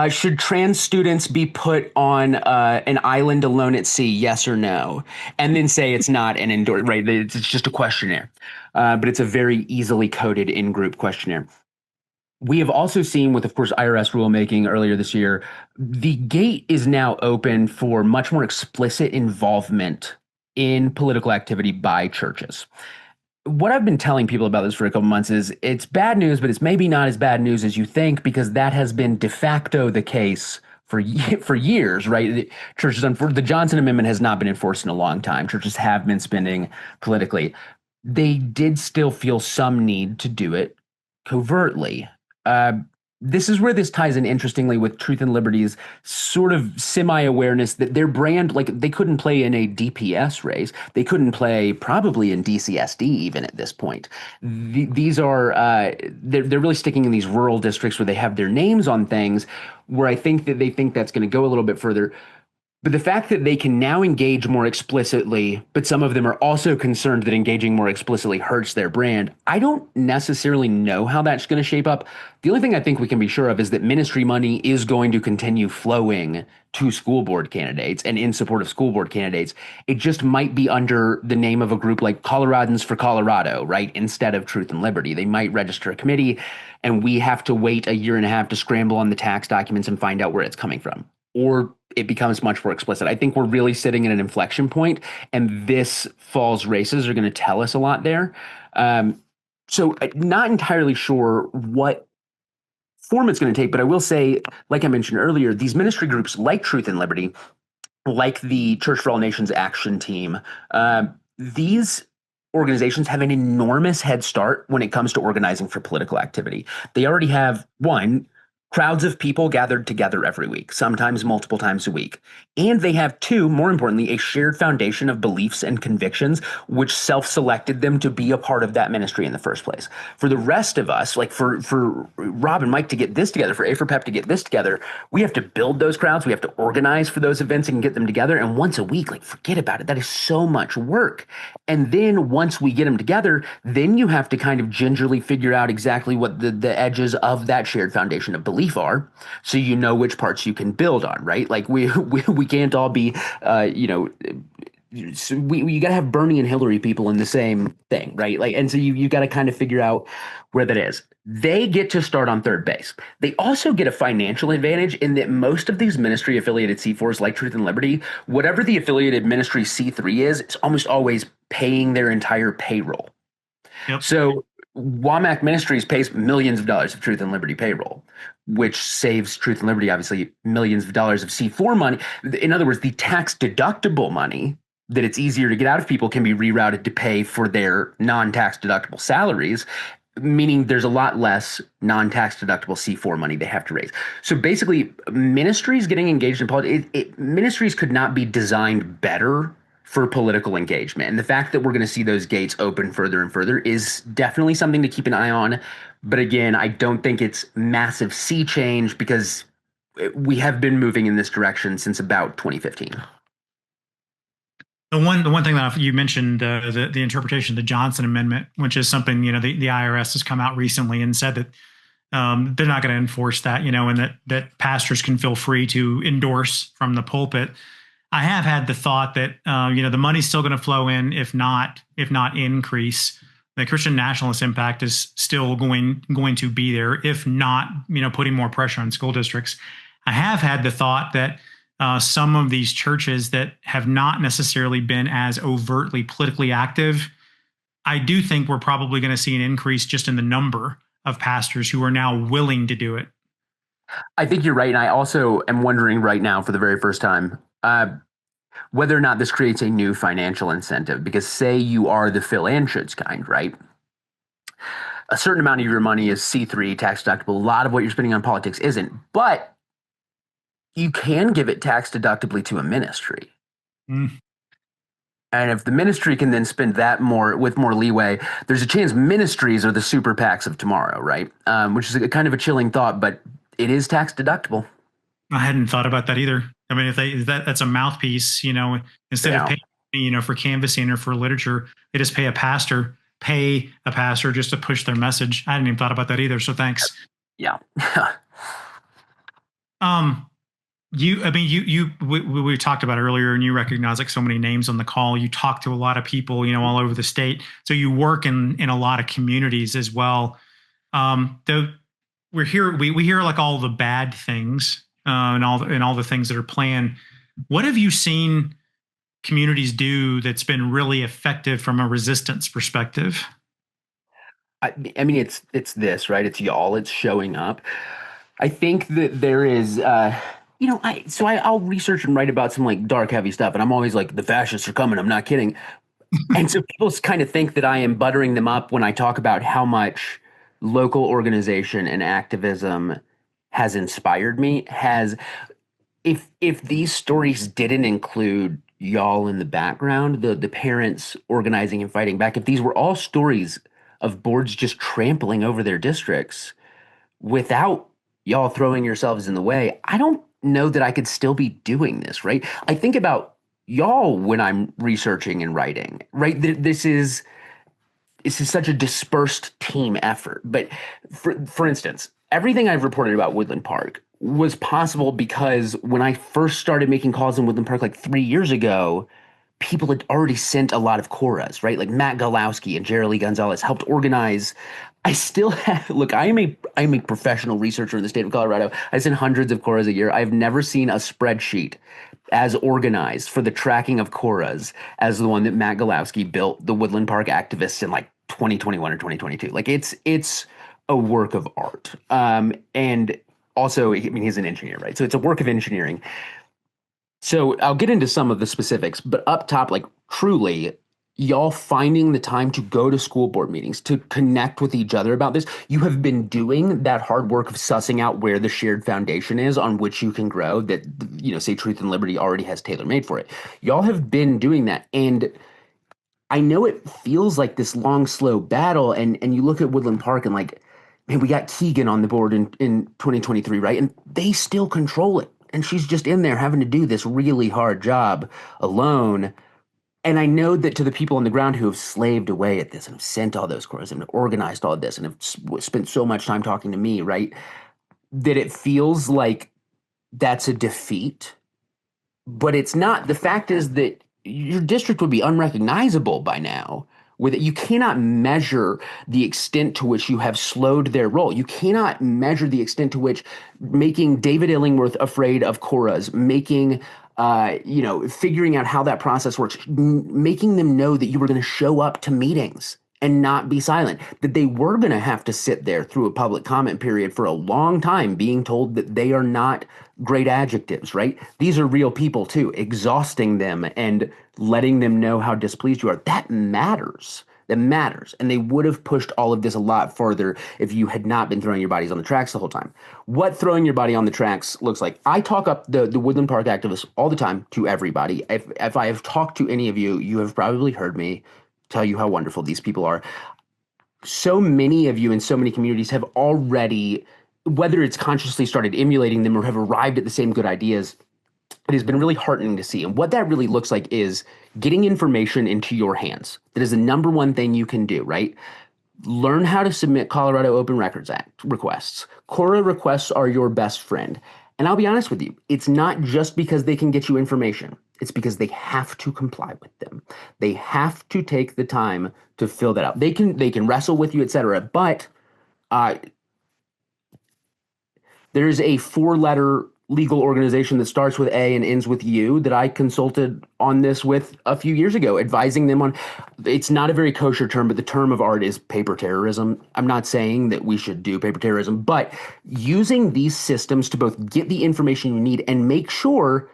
Should trans students be put on an island alone at sea? Yes or no? And then say it's not an indoor, right? It's just a questionnaire, but it's a very easily coded in-group questionnaire. We have also seen with, of course, IRS rulemaking earlier this year, the gate is now open for much more explicit involvement in political activity by churches. What I've been telling people about this for a couple months is it's bad news, but it's maybe not as bad news as you think, because that has been de facto the case for years, right? The Johnson Amendment has not been enforced in a long time. Churches have been spending politically. They did still feel some need to do it covertly. Uh, this is where this ties in interestingly with Truth and Liberty's sort of semi-awareness that their brand, like they couldn't play in a DPS race. They couldn't play probably in DCSD even at this point. These are, they're really sticking in these rural districts where they have their names on things, where I think that they think that's going to go a little bit further. But the fact that they can now engage more explicitly, but some of them are also concerned that engaging more explicitly hurts their brand, I don't necessarily know how that's going to shape up. The only thing I think we can be sure of is that ministry money is going to continue flowing to school board candidates and in support of school board candidates. It just might be under the name of a group like Coloradans for Colorado, right? Instead of Truth and Liberty. They might register a committee, and we have to wait a year and a half to scramble on the tax documents and find out where it's coming from. Or it becomes much more explicit. I think we're really sitting at an inflection point, and this fall's races are going to tell us a lot there. So not entirely sure what form it's going to take, but I will say, like I mentioned earlier, these ministry groups like Truth and Liberty, like the Church for All Nations Action Team, these organizations have an enormous head start when it comes to organizing for political activity. They already have, one, crowds of people gathered together every week, sometimes multiple times a week. And they have, two, more importantly, a shared foundation of beliefs and convictions, which self-selected them to be a part of that ministry in the first place. For the rest of us, like for Rob and Mike to get this together, for A4PEP to get this together, we have to build those crowds. We have to organize for those events and get them together. And once a week, like, forget about it. That is so much work. And then once we get them together, then you have to kind of gingerly figure out exactly what the edges of that shared foundation of belief are, so you know which parts you can build on, right? Like we can't all be, so you got to have Bernie and Hillary people in the same thing, right? Like, and so you got to kind of figure out where that is. They get to start on third base. They also get a financial advantage in that most of these ministry affiliated C4s like Truth and Liberty, whatever the affiliated ministry C3 is, it's almost always paying their entire payroll. Yep. So WAMAC Ministries pays millions of dollars of Truth and Liberty payroll, which saves Truth and Liberty, obviously, millions of dollars of C4 money. In other words, the tax deductible money that it's easier to get out of people can be rerouted to pay for their non-tax deductible salaries, meaning there's a lot less non-tax deductible C4 money they have to raise. So basically, ministries getting engaged in politics, ministries could not be designed better for political engagement. And the fact that we're going to see those gates open further and further is definitely something to keep an eye on. But again, I don't think it's massive sea change, because we have been moving in this direction since about 2015. The one thing that you mentioned, the interpretation of the Johnson Amendment, which is something, the IRS has come out recently and said that they're not going to enforce that, and that pastors can feel free to endorse from the pulpit. I have had the thought that the money's still going to flow in, if not increase. The Christian nationalist impact is still going to be there, if not putting more pressure on school districts. I have had the thought that some of these churches that have not necessarily been as overtly politically active, I do think we're probably going to see an increase just in the number of pastors who are now willing to do it. I think you're right. And I also am wondering right now, for the very first time, whether or not this creates a new financial incentive. Because say you are the Phil Anschutz kind, right? A certain amount of your money is C3, tax deductible. A lot of what you're spending on politics isn't. But you can give it tax deductibly to a ministry. And if the ministry can then spend that with more leeway, there's a chance ministries are the super PACs of tomorrow, right? Which is kind of a chilling thought, but it is tax deductible. I hadn't thought about that either. I mean, that's a mouthpiece, instead of paying, for canvassing or for literature, they just pay a pastor just to push their message. I hadn't even thought about that either. So thanks. Yeah. Um, we talked about earlier, and you recognize like so many names on the call. You talk to a lot of people, all over the state. So you work in a lot of communities as well. The we're here, we hear like all the bad things, and all the things that are planned. What have you seen communities do that's been really effective from a resistance perspective? I mean, it's this, right? It's y'all. It's showing up. I think that there is, I'll research and write about some like dark, heavy stuff, and I'm always like, the fascists are coming. I'm not kidding. And so people kind of think that I am buttering them up when I talk about how much local organization and activism has inspired me. Has if these stories didn't include y'all in the background, the parents organizing and fighting back, if these were all stories of boards just trampling over their districts without y'all throwing yourselves in the way, I don't know that I could still be doing this, right? I think about y'all when I'm researching and writing, right? This is such a dispersed team effort. But for instance, everything I've reported about Woodland Park was possible because when I first started making calls in Woodland Park like 3 years ago, people had already sent a lot of Coras, right? Like Matt Galowski and Jerry Lee Gonzalez helped organize. I still have, look, I'm a professional researcher in the state of Colorado. I send hundreds of Coras a year. I've never seen a spreadsheet as organized for the tracking of Coras as the one that Matt Galowski built the Woodland Park activists in like 2021 or 2022. Like it's a work of art. And also, I mean, he's an engineer, right? So it's a work of engineering. So I'll get into some of the specifics, but up top, like truly, y'all finding the time to go to school board meetings, to connect with each other about this. You have been doing that hard work of sussing out where the shared foundation is on which you can grow that, say Truth and Liberty already has tailor made for it. Y'all have been doing that. And I know it feels like this long, slow battle. And you look at Woodland Park and like, man, we got Keegan on the board in 2023, right? And they still control it. And she's just in there having to do this really hard job alone. And I know that to the people on the ground who have slaved away at this and have sent all those cores and have organized all of this and have spent so much time talking to me, right? That it feels like that's a defeat, but it's not. The fact is that your district would be unrecognizable by now. With it, you cannot measure the extent to which you have slowed their roll. You cannot measure the extent to which making David Illingworth afraid of Coras, making figuring out how that process works, making them know that you were going to show up to meetings and not be silent, that they were going to have to sit there through a public comment period for a long time being told that they are not great adjectives, right? These are real people too, exhausting them and letting them know how displeased you are. That matters. That matters. And they would have pushed all of this a lot further if you had not been throwing your bodies on the tracks the whole time. What throwing your body on the tracks looks like. I talk up the Woodland Park activists all the time to everybody. If I have talked to any of you, you have probably heard me tell you how wonderful these people are. So many of you in so many communities have already, whether it's consciously started emulating them or have arrived at the same good ideas, it has been really heartening to see. And what that really looks like is getting information into your hands. That is the number one thing you can do, right? Learn how to submit Colorado Open Records Act requests. Cora requests are your best friend. And I'll be honest with you, it's not just because they can get you information. It's because they have to comply with them. They have to take the time to fill that out. They can wrestle with you, etc. But there's a 4-letter legal organization that starts with A and ends with U that I consulted on this with a few years ago, advising them on, it's not a very kosher term, but the term of art is paper terrorism. I'm not saying that we should do paper terrorism, but using these systems to both get the information you need and make sure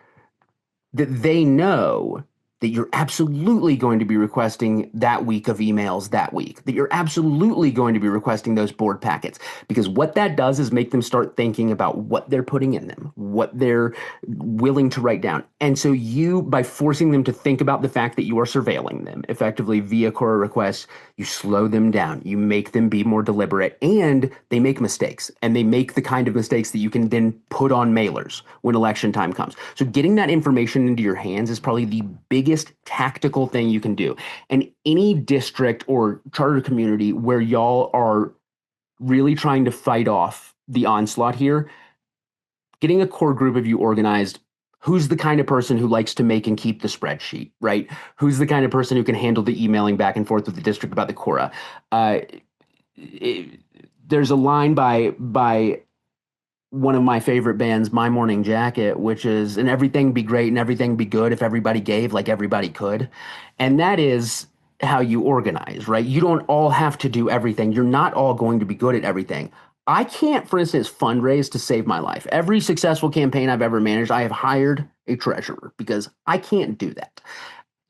that they know that you're absolutely going to be requesting that week of emails that week, that you're absolutely going to be requesting those board packets. Because what that does is make them start thinking about what they're putting in them, what they're willing to write down. And so you, by forcing them to think about the fact that you are surveilling them effectively via Cora requests, you slow them down, you make them be more deliberate, and they make mistakes. And they make the kind of mistakes that you can then put on mailers when election time comes. So getting that information into your hands is probably the biggest tactical thing you can do. And any district or charter community where y'all are really trying to fight off the onslaught here, getting a core group of you organized. Who's the kind of person who likes to make and keep the spreadsheet, right? Who's the kind of person who can handle the emailing back and forth with the district about the Cora? There's a line by one of my favorite bands, My Morning Jacket, which is, and everything be great and everything be good if everybody gave like everybody could. And that is how you organize, right? You don't all have to do everything. You're not all going to be good at everything. I can't, for instance, fundraise to save my life. Every successful campaign I've ever managed, I have hired a treasurer because I can't do that.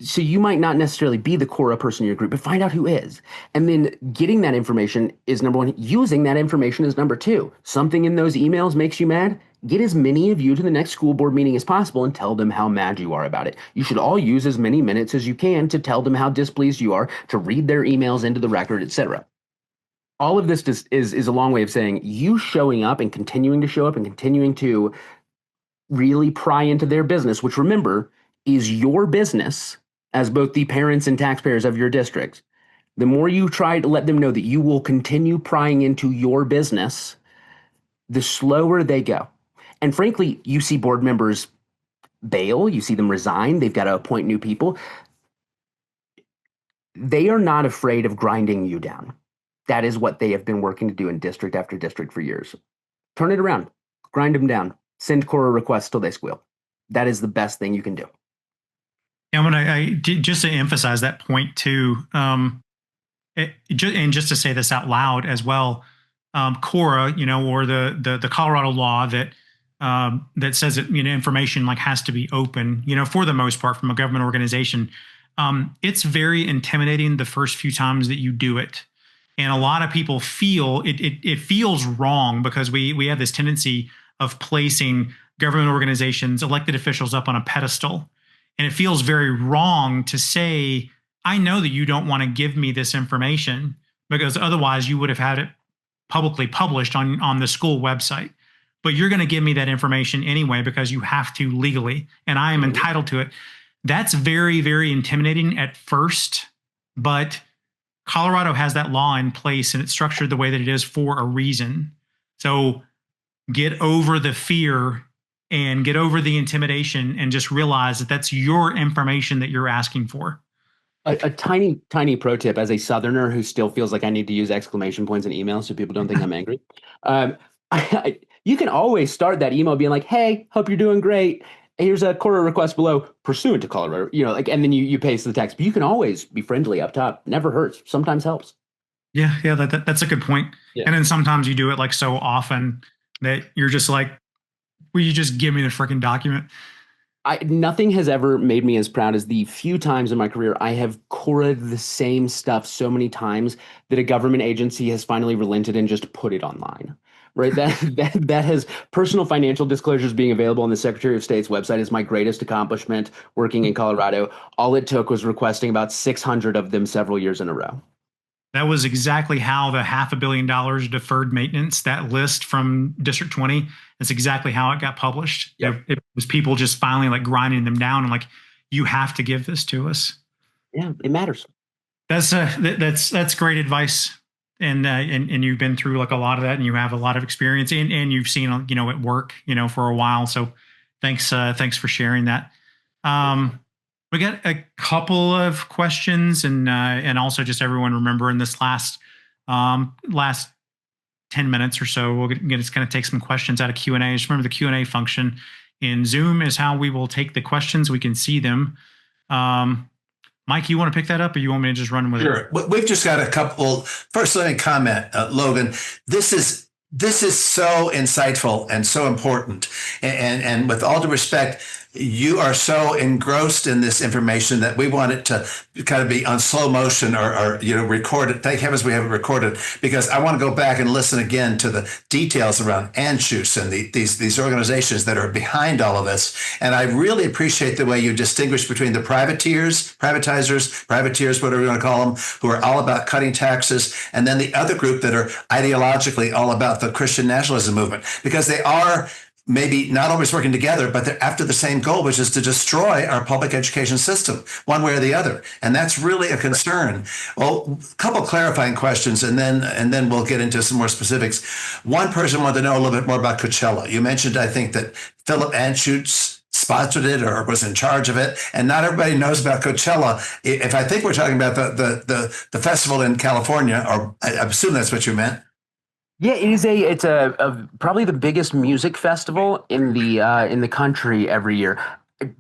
So you might not necessarily be the Cora person in your group, but find out who is. And then getting that information is number one. Using that information is number two. Something in those emails makes you mad. Get as many of you to the next school board meeting as possible and tell them how mad you are about it. You should all use as many minutes as you can to tell them how displeased you are, to read their emails into the record, etc. All of this is a long way of saying you showing up and continuing to show up and continuing to really pry into their business, which remember is your business as both the parents and taxpayers of your district. The more you try to let them know that you will continue prying into your business, the slower they go. And frankly, you see board members bail, you see them resign, they've got to appoint new people. They are not afraid of grinding you down. That is what they have been working to do in district after district for years. Turn it around, grind them down, send Cora requests till they squeal. That is the best thing you can do. Yeah, just to emphasize that point too, and just to say this out loud as well, Cora, or the Colorado law that that says that information like has to be open, for the most part from a government organization. It's very intimidating the first few times that you do it. And a lot of people feel it feels wrong because we have this tendency of placing government organizations, elected officials up on a pedestal. And it feels very wrong to say, I know that you don't want to give me this information because otherwise you would have had it publicly published on the school website. But you're going to give me that information anyway because you have to legally, and I am entitled to it. That's very, very intimidating at first, but Colorado has that law in place and it's structured the way that it is for a reason. So get over the fear and get over the intimidation and just realize that that's your information that you're asking for. A tiny, tiny pro tip as a Southerner who still feels like I need to use exclamation points in emails so people don't think I'm angry. You can always start that email being like, hey, hope you're doing great. Here's a Cora request below pursuant to Colorado, and then you paste the text. But you can always be friendly up top. Never hurts. Sometimes helps. Yeah, that's a good point. Yeah. And then sometimes you do it like so often that you're just like, will you just give me the freaking document? Nothing has ever made me as proud as the few times in my career I have Cora'd the same stuff so many times that a government agency has finally relented and just put it online. Right. That has personal financial disclosures being available on the Secretary of State's website is my greatest accomplishment working in Colorado. All it took was requesting about 600 of them several years in a row. That was exactly how the $500 million deferred maintenance, that list from District 20, that's exactly how it got published. Yep. It was people just finally like grinding them down and like, you have to give this to us. Yeah, it matters. That's great advice. And you've been through like a lot of that and you have a lot of experience and you've seen, it work, for a while. So thanks for sharing that. We got a couple of questions and also just everyone remember in this last 10 minutes or so, we'll just kind of take some questions out of Q&A. Just remember the Q&A function in Zoom is how we will take the questions. We can see them. Mike, you want to pick that up or you want me to just run with it? Sure. We've just got a couple. First, let me comment, Logan. This is so insightful and so important. And with all due respect, you are so engrossed in this information that we want it to kind of be on slow motion or recorded. Thank heavens we have it recorded because I want to go back and listen again to the details around Anschutz and these organizations that are behind all of this. And I really appreciate the way you distinguish between the privateers, whatever you want to call them, who are all about cutting taxes, and then the other group that are ideologically all about the Christian nationalism movement, because they are maybe not always working together, but they're after the same goal, which is to destroy our public education system, one way or the other. And that's really a concern. Well, a couple clarifying questions, and then we'll get into some more specifics. One person wanted to know a little bit more about Coachella. You mentioned, I think, that Philip Anschutz sponsored it or was in charge of it, and not everybody knows about Coachella. If I think we're talking about the festival in California, or I assume that's what you meant. Yeah, it's a probably the biggest music festival in the country every year.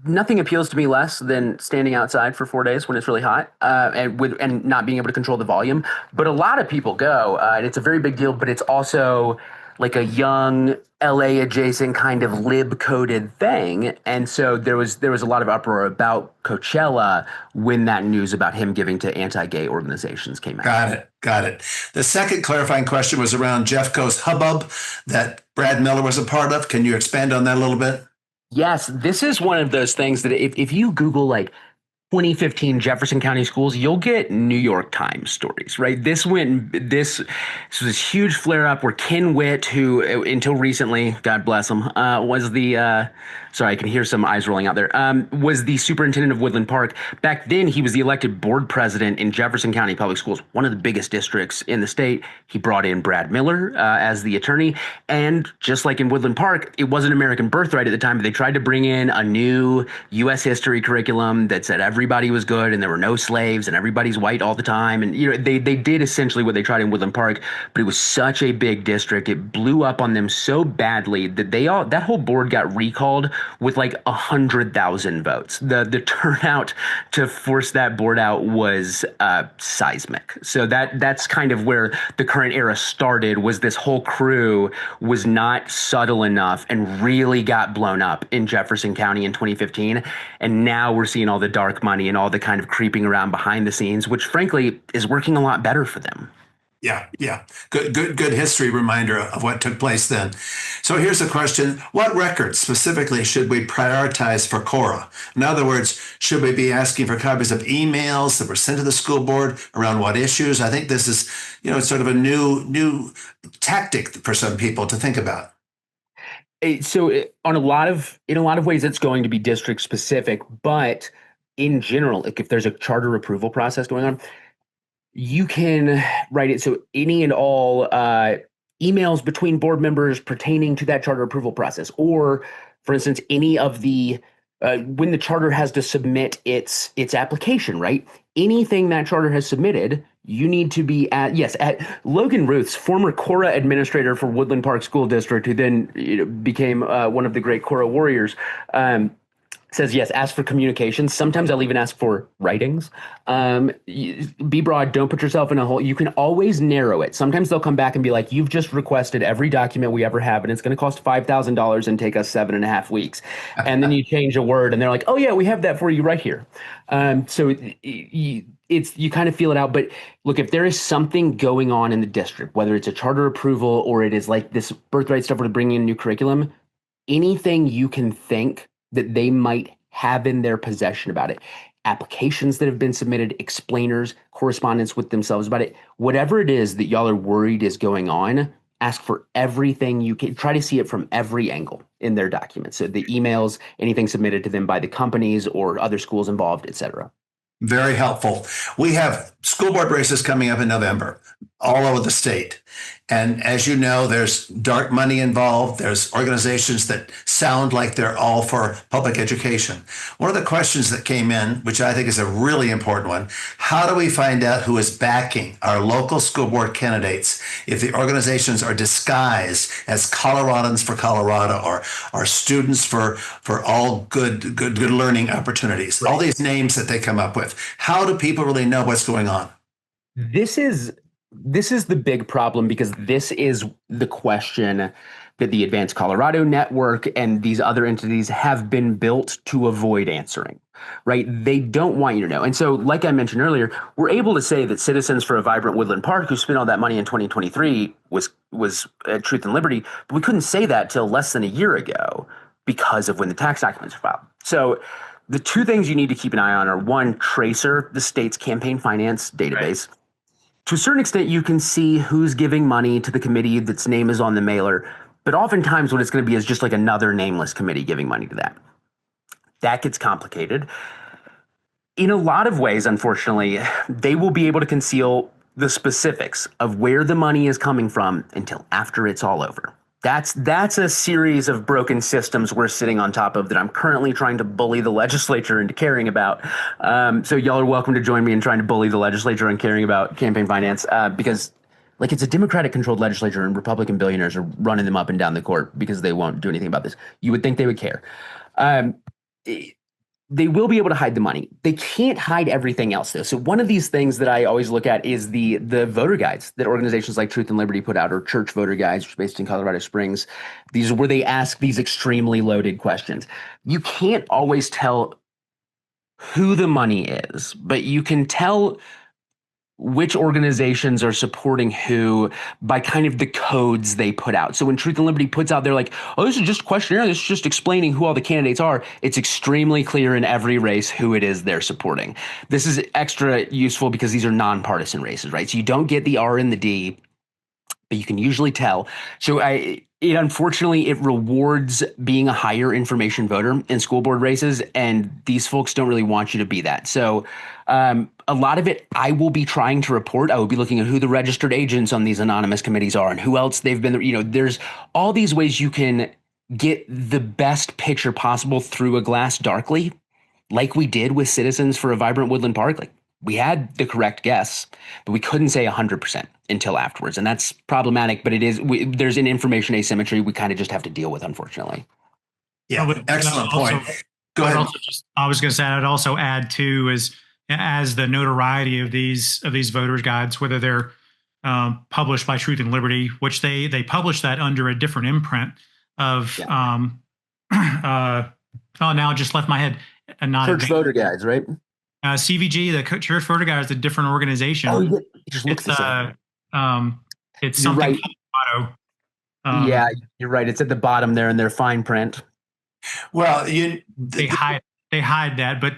Nothing appeals to me less than standing outside for 4 days when it's really hot, and not being able to control the volume. But a lot of people go, and it's a very big deal. But it's also like a young LA adjacent kind of lib-coded thing, and so there was a lot of uproar about Coachella when that news about him giving to anti-gay organizations came out. Got it. The second clarifying question was around Jeffco's hubbub that Brad Miller was a part of. Can you expand on that a little bit? Yes, this is one of those things that if you Google like 2015 Jefferson County schools, you'll get New York Times stories, right? This was this huge flare up where Ken Witt, who until recently, God bless him, was the sorry, I can hear some eyes rolling out there, was the superintendent of Woodland Park. Back then, he was the elected board president in Jefferson County Public Schools, one of the biggest districts in the state. He brought in Brad Miller as the attorney. And just like in Woodland Park, it wasn't American Birthright at the time, but they tried to bring in a new U.S. history curriculum that said everybody was good and there were no slaves and everybody's white all the time. And they did essentially what they tried in Woodland Park, but it was such a big district. It blew up on them so badly that that whole board got recalled with like 100,000 votes. The turnout to force that board out was seismic. So that's kind of where the current era started. Was this whole crew was not subtle enough and really got blown up in Jefferson County in 2015, and now we're seeing all the dark money and all the kind of creeping around behind the scenes, which frankly is working a lot better for them. Yeah. Good history reminder of what took place then. So here's a question. What records specifically should we prioritize for Cora? In other words, should we be asking for copies of emails that were sent to the school board around what issues? I think this is, sort of a new tactic for some people to think about. So in a lot of ways, it's going to be district specific, but in general, like if there's a charter approval process going on, you can write it so any and all emails between board members pertaining to that charter approval process, or for instance, any of the when the charter has to submit its application, right? Anything that charter has submitted, you need to be at Logan Ruth's, former Cora administrator for Woodland Park School District, who then became one of the great Cora warriors. Says, yes, ask for communications. Sometimes I'll even ask for writings. Be broad. Don't put yourself in a hole. You can always narrow it. Sometimes they'll come back and be like, you've just requested every document we ever have, and it's going to cost $5,000 and take us 7.5 weeks. And then you change a word, and they're like, oh, yeah, we have that for you right here. So you kind of feel it out. But look, if there is something going on in the district, whether it's a charter approval or it is like this birthright stuff where they're bringing in a new curriculum, anything you can think that they might have in their possession about it, applications that have been submitted, explainers, correspondence with themselves about it, whatever it is that y'all are worried is going on, ask for everything you can. Try to see it from every angle in their documents. So the emails, anything submitted to them by the companies or other schools involved, et cetera. Very helpful. We have school board races coming up in November all over the state. And as you know, there's dark money involved. There's organizations that sound like they're all for public education. One of the questions that came in, which I think is a really important one, how do we find out who is backing our local school board candidates if the organizations are disguised as Coloradans for Colorado or students for all good learning opportunities? Right. All these names that they come up with. How do people really know what's going on? This is the big problem, because this is the question that the Advanced Colorado Network and these other entities have been built to avoid answering, right? They don't want you to know. And so, like I mentioned earlier, we're able to say that Citizens for a Vibrant Woodland Park, who spent all that money in 2023, was Truth and Liberty, but we couldn't say that till less than a year ago because of when the tax documents were filed. So the two things you need to keep an eye on are, one, Tracer, the state's campaign finance database. Right. To a certain extent, you can see who's giving money to the committee that's name is on the mailer. But oftentimes what it's going to be is just like another nameless committee giving money to that. That gets complicated. In a lot of ways, unfortunately, they will be able to conceal the specifics of where the money is coming from until after it's all over. That's a series of broken systems we're sitting on top of that I'm currently trying to bully the legislature into caring about. So y'all are welcome to join me in trying to bully the legislature and caring about campaign finance, because like it's a Democratic-controlled legislature and Republican billionaires are running them up and down the court because they won't do anything about this. You would think they would care. They will be able to hide the money. They can't hide everything else, though. So one of these things that I always look at is the voter guides that organizations like Truth and Liberty put out, or Church Voter Guides, which is based in Colorado Springs. These are where they ask these extremely loaded questions. You can't always tell who the money is, but you can tell which organizations are supporting who by kind of the codes they put out. So when Truth and Liberty puts out, they're like, oh, this is just a questionnaire. This is just explaining who all the candidates are. It's extremely clear in every race who it is they're supporting. This is extra useful because these are nonpartisan races, right? So you don't get the R and the D, but you can usually tell. So unfortunately, it rewards being a higher information voter in school board races, and these folks don't really want you to be that. So a lot of it I will be trying to report. I will be looking at who the registered agents on these anonymous committees are and who else they've been. You know, there's all these ways you can get the best picture possible through a glass darkly, like we did with Citizens for a Vibrant Woodland Park. Like, we had the correct guess, but we couldn't say 100% until afterwards. And that's problematic, but there's an information asymmetry we kind of just have to deal with, unfortunately. Yeah, excellent point. Go ahead. I was going to say, I'd also add too, is as the notoriety of these voters guides, whether they're published by Truth and Liberty, which they publish that under a different imprint of, oh, now it just left my head. Church Voter Guides, right? CVG, the Church Voter Guide, is a different organization. Oh, yeah. Just look this up. It's something right. Colorado. Yeah, you're right. It's at the bottom there in their fine print. Well, they hide that, but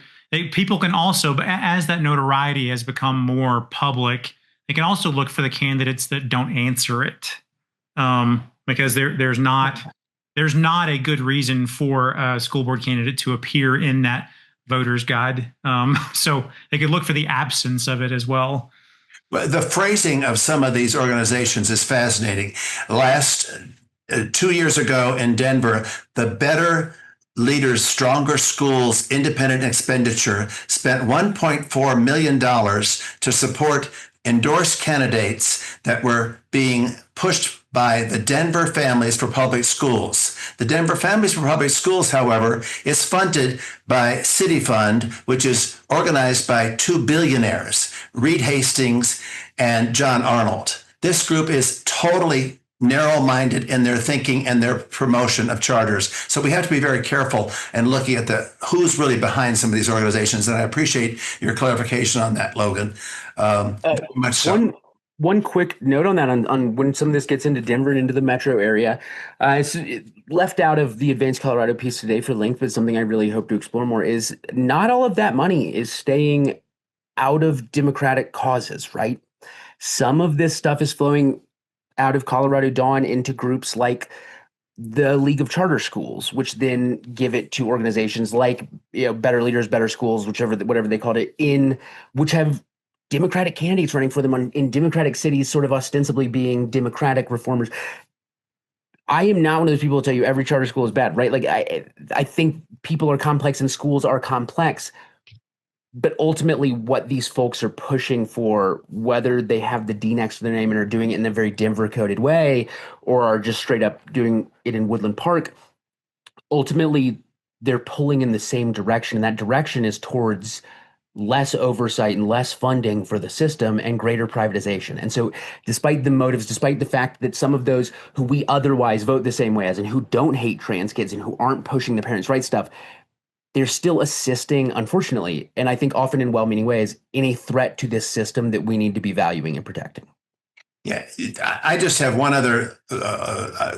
people can also, as that notoriety has become more public, they can also look for the candidates that don't answer it, because there's not a good reason for a school board candidate to appear in that voters guide. So they could look for the absence of it as well. The phrasing of some of these organizations is fascinating. 2 years ago in Denver, the Better Leaders, Stronger Schools Independent Expenditure spent $1.4 million to support endorsed candidates that were being pushed by the Denver Families for Public Schools. The Denver Families for Public Schools, however, is funded by City Fund, which is organized by two billionaires, Reed Hastings and John Arnold. This group is totally narrow-minded in their thinking and their promotion of charters. So we have to be very careful and looking at who's really behind some of these organizations. And I appreciate your clarification on that, Logan. Much so. One quick note on that, on when some of this gets into Denver and into the metro area, it's left out of the Advanced Colorado piece today for length, but something I really hope to explore more is not all of that money is staying out of Democratic causes, right? Some of this stuff is flowing out of Colorado Dawn into groups like the League of Charter Schools, which then give it to organizations like, Better Leaders, Better Schools, whatever they called it, which have Democratic candidates running for them in Democratic cities, sort of ostensibly being Democratic reformers. I am not one of those people who tell you every charter school is bad, right? Like I think people are complex and schools are complex, but ultimately what these folks are pushing for, whether they have the D next to their name and are doing it in a very Denver coded way, or are just straight up doing it in Woodland Park, ultimately they're pulling in the same direction. And that direction is towards less oversight and less funding for the system and greater privatization. And so despite the motives, despite the fact that some of those who we otherwise vote the same way as and who don't hate trans kids and who aren't pushing the parents' rights stuff, they're still assisting, unfortunately, and I think often in well-meaning ways, in a threat to this system that we need to be valuing and protecting. Yeah, I just have one other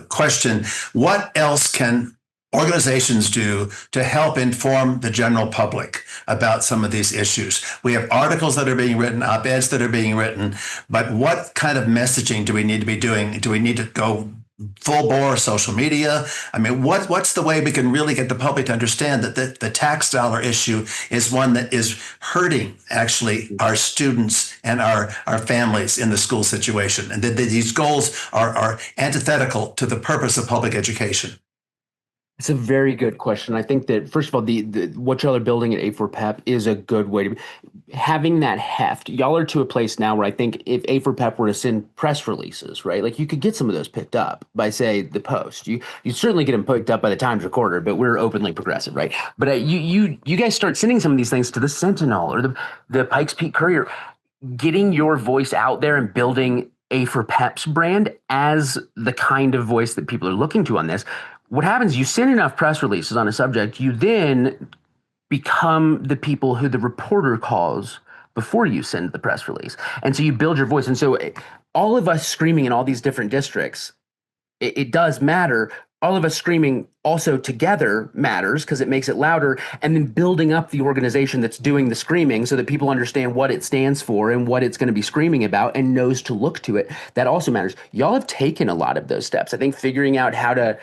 question. What else can organizations do to help inform the general public about some of these issues? We have articles that are being written, op-eds that are being written, but what kind of messaging do we need to be doing? Do we need to go full bore social media? I mean, what's the way we can really get the public to understand that the tax dollar issue is one that is hurting actually our students and our families in the school situation, and that these goals are antithetical to the purpose of public education? It's a very good question. I think that first of all, the what y'all are building at A4PEP is a good way to having that heft. Y'all are to a place now where I think if A4PEP were to send press releases, right, like you could get some of those picked up by say the Post. You certainly get them picked up by the Times Recorder, but we're openly progressive, right? But you guys start sending some of these things to the Sentinel or the Pikes Peak Courier, getting your voice out there and building A4PEP's brand as the kind of voice that people are looking to on this. What happens, you send enough press releases on a subject, you then become the people who the reporter calls before you send the press release. And so you build your voice. And so all of us screaming in all these different districts, it does matter. All of us screaming also together matters because it makes it louder, and then building up the organization that's doing the screaming so that people understand what it stands for and what it's going to be screaming about and knows to look to it. That also matters. Y'all have taken a lot of those steps. I think figuring out how to,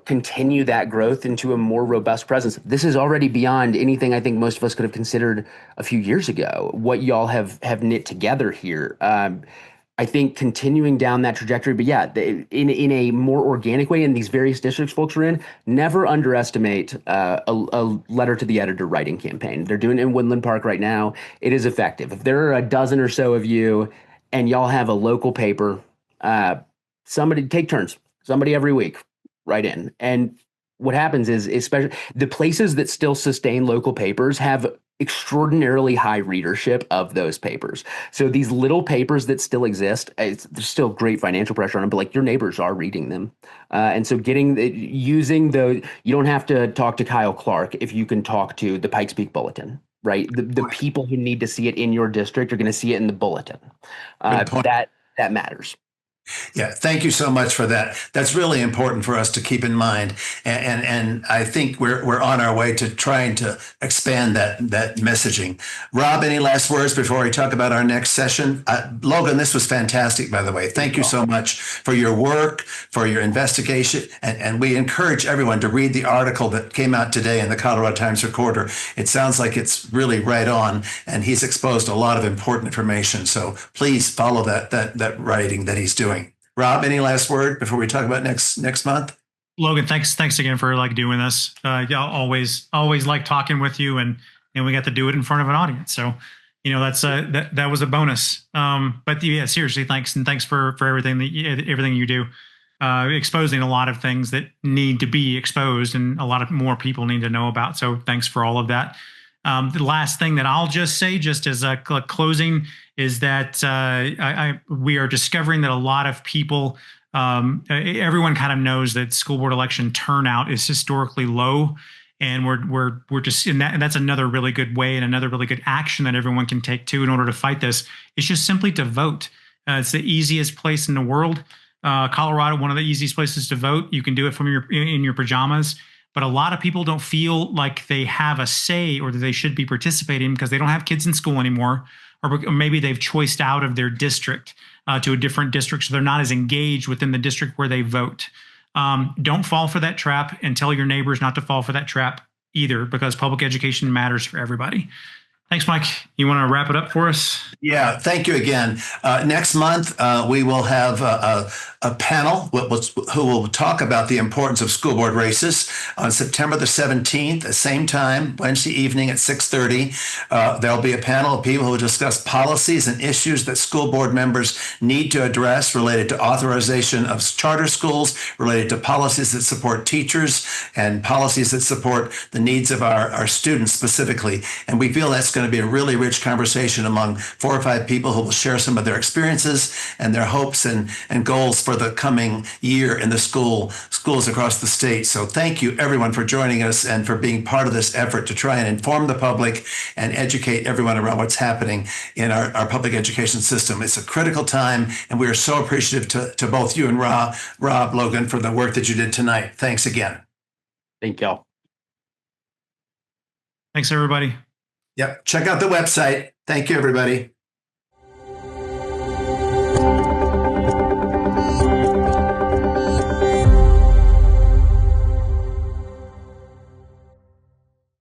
continue that growth into a more robust presence. This is already beyond anything I think most of us could have considered a few years ago. What y'all have knit together here. I think continuing down that trajectory, but yeah, in a more organic way in these various districts folks are in, never underestimate a letter to the editor writing campaign. They're doing it in Woodland Park right now. It is effective. If there are a dozen or so of you and y'all have a local paper, somebody take turns, somebody every week, write in. And what happens is, especially the places that still sustain local papers have extraordinarily high readership of those papers. So these little papers that still exist, there's still great financial pressure on them, but like your neighbors are reading them. And so using those, you don't have to talk to Kyle Clark if you can talk to the Pikes Peak Bulletin, right? The people who need to see it in your district are going to see it in the bulletin. That matters. Yeah, thank you so much for that. That's really important for us to keep in mind, and I think we're on our way to trying to expand that messaging. Rob, any last words before we talk about our next session? Logan, this was fantastic, by the way. Thank you so much for your work, for your investigation, and we encourage everyone to read the article that came out today in the Colorado Times Recorder. It sounds like it's really right on, and he's exposed a lot of important information. So please follow that writing that he's doing. Rob, any last word before we talk about next month? Logan, thanks again for doing this. Always like talking with you, and we got to do it in front of an audience. So, that's that was a bonus. But yeah, seriously, thanks, and thanks for everything everything you do, exposing a lot of things that need to be exposed, and a lot of more people need to know about. So thanks for all of that. The last thing that I'll just say, just as a closing, is that we are discovering that a lot of people, everyone kind of knows that school board election turnout is historically low, and we're just in that. And that's another really good way and another really good action that everyone can take too in order to fight this. It's just simply to vote. It's the easiest place in the world. Colorado, one of the easiest places to vote. You can do it from in your pajamas. But a lot of people don't feel like they have a say or that they should be participating because they don't have kids in school anymore, or maybe they've choiced out of their district to a different district, so they're not as engaged within the district where they vote. Don't fall for that trap, and tell your neighbors not to fall for that trap either, because public education matters for everybody. Thanks, Mike. You want to wrap it up for us? Yeah, thank you again. Next month, we will have a panel who will talk about the importance of school board races on September the 17th, same time, Wednesday evening at 6:30. There'll be a panel of people who will discuss policies and issues that school board members need to address related to authorization of charter schools, related to policies that support teachers, and policies that support the needs of our students specifically. And we feel that's going to be a really rich conversation among 4 or 5 people who will share some of their experiences and their hopes and goals for the coming year in the schools across the state. So thank you everyone for joining us and for being part of this effort to try and inform the public and educate everyone around what's happening in our public education system. It's a critical time, and we are so appreciative to both you and Rob, Logan, for the work that you did tonight. Thanks again. Thank y'all. Thanks, everybody. Yep. Check out the website. Thank you, everybody.